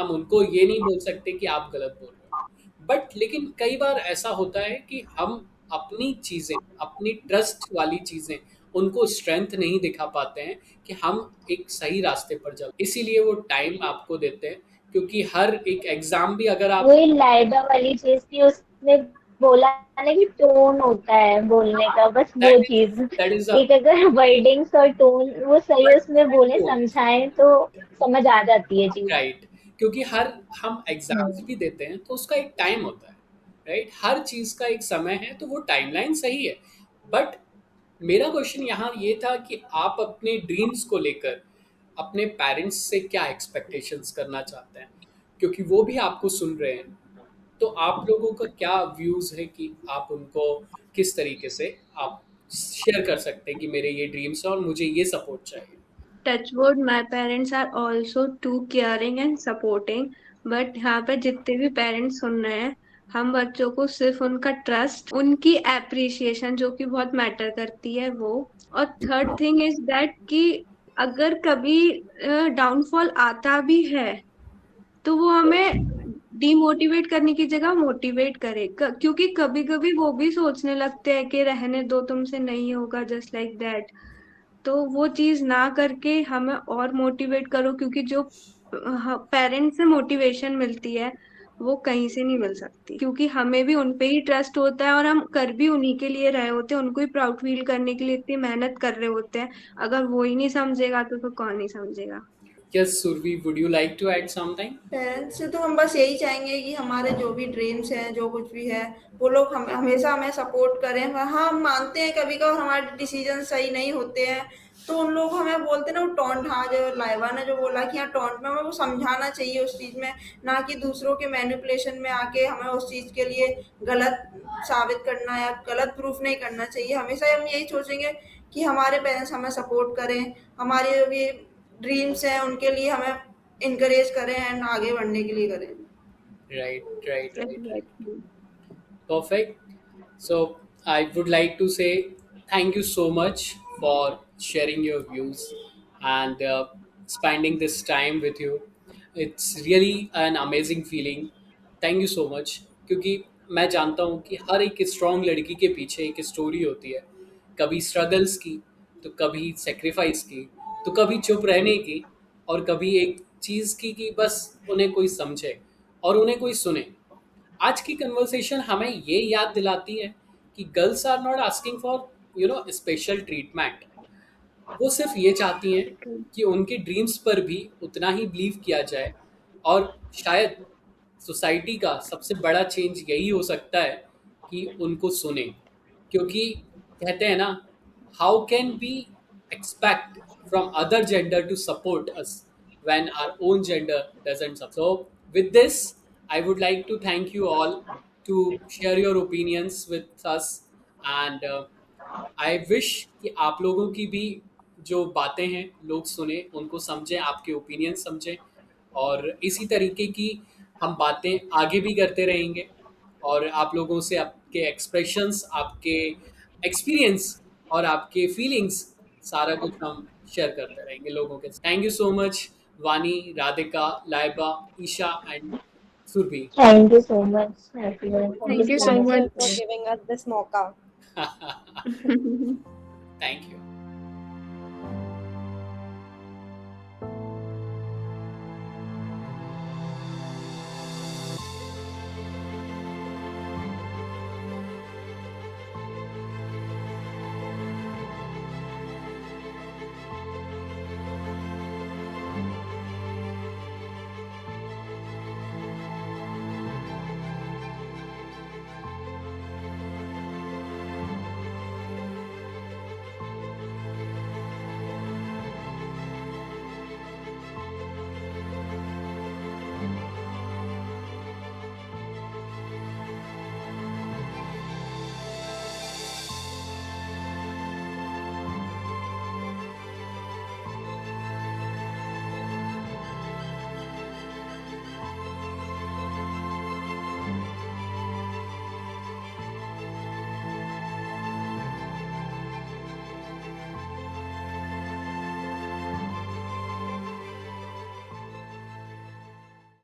हम उनको ये नहीं बोल सकते कि आप गलत बोल रहे हो. बट लेकिन कई बार ऐसा होता है कि हम अपनी चीज़ें, अपनी ट्रस्ट वाली चीज़ें, उनको स्ट्रेंथ नहीं दिखा पाते हैं कि हम एक सही रास्ते पर चल. इसीलिए वो टाइम आपको देते हैं, क्योंकि हर एक एग्जाम भी अगर आप वही लाइबा वाली चीज थी, उसने बोला ना कि टोन होता है बोलने का, बस वो चीज. दैट इज एक अगर वर्डिंग्स और टोन वो सही उसमें बोले, समझाएं तो समझ आ जाती है चीज. राइट. क्योंकि हम एग्जाम्स भी देते हैं तो उसका एक टाइम होता है, राइट. हर चीज़ का एक समय है, तो वो टाइमलाइन सही है. बट मेरा क्वेश्चन यहाँ ये था कि आप अपने ड्रीम्स को लेकर अपने पेरेंट्स से क्या एक्सपेक्टेशंस करना चाहते हैं, क्योंकि वो भी आपको सुन रहे हैं. तो आप लोगों का क्या व्यूज़ है कि आप उनको किस तरीके से आप शेयर कर सकते हैं कि मेरे ये ड्रीम्स हैं और मुझे ये सपोर्ट चाहिए. Touchwood my parents are also too caring and supporting. But यहाँ पे जितने भी पेरेंट्स सुन रहे हैं, हम बच्चों को सिर्फ उनका ट्रस्ट, उनकी एप्रिसिएशन जो कि बहुत मैटर करती है वो. और थर्ड थिंग इज दैट कि अगर कभी डाउनफॉल आता भी है तो वो हमें डिमोटिवेट करने की जगह मोटिवेट करे. क्योंकि कभी कभी वो भी सोचने लगते हैं कि रहने दो, तुमसे नहीं होगा, जस्ट लाइक दैट. तो वो चीज ना करके हमें और मोटिवेट करो, क्योंकि जो पेरेंट्स से मोटिवेशन मिलती है वो कहीं से नहीं मिल सकती, क्योंकि हमें भी उन पे ही ट्रस्ट होता है और हम कर भी उन्हीं के लिए रहे होते हैं, उनको ही प्राउड फील करने के लिए इतनी मेहनत कर रहे होते हैं. अगर वो ही नहीं समझेगा तो फिर कौन नहीं समझेगा. Yes, Survi, would you like to add something? Parents से तो हम बस यही चाहेंगे कि हमारे जो भी ड्रीम्स हैं, जो कुछ भी है, वो लोग हमेशा हमें सपोर्ट करें. हाँ, हम मानते हैं कभी कभी हमारे डिसीजन सही नहीं होते हैं, तो उन लोग हमें बोलते हैं ना, वो टॉन्ट. हाँ, जो लाइबा ने जो बोला कि हाँ टॉन्ट में हमें वो समझाना चाहिए उस चीज़ में, ना कि दूसरों के मैनिपुलेशन में आके हमें उस चीज़ के लिए गलत साबित करना या गलत प्रूफ नहीं करना चाहिए. हमेशा हम यही सोचेंगे कि हमारे पेरेंट्स हमें सपोर्ट करें, हमारे जो भी ड्रीम्स हैं उनके लिए हमें इनकरेज करें एंड आगे बढ़ने के लिए करें. Right. Perfect. So I would like to say thank you so much for sharing your views and spending this time with you. It's really an amazing feeling. Thank you so much. क्योंकि मैं जानता हूँ कि हर एक strong लड़की के पीछे एक स्टोरी होती है, कभी स्ट्रगल्स की, तो कभी सेक्रीफाइस की, तो कभी चुप रहने की, और कभी एक चीज़ की कि बस उन्हें कोई समझे और उन्हें कोई सुने. आज की कन्वर्सेशन हमें ये याद दिलाती है कि girls are not asking for special treatment. वो सिर्फ ये चाहती हैं कि उनके ड्रीम्स पर भी उतना ही बिलीव किया जाए. और शायद सोसाइटी का सबसे बड़ा चेंज यही हो सकता है कि उनको सुने. क्योंकि कहते हैं ना, how can we expect from other gender to support us when our own gender doesn't support. So with this, I would like to thank you all to share your opinions with us, and I wish कि आप लोगों की भी जो बातें हैं लोग सुने, उनको समझें, आपके ओपिनियन समझें, और इसी तरीके की हम बातें आगे भी करते रहेंगे. और आप लोगों से आपके एक्सप्रेशंस, आपके एक्सपीरियंस और आपके फीलिंग्स सारा कुछ हम शेयर करते रहेंगे लोगों के. Thank you so much Vani, Radhika, Laiba, Isha and Surabhi. Thank you so much, everyone. Thank you so Thank you much. for giving us this mauka. Thank you.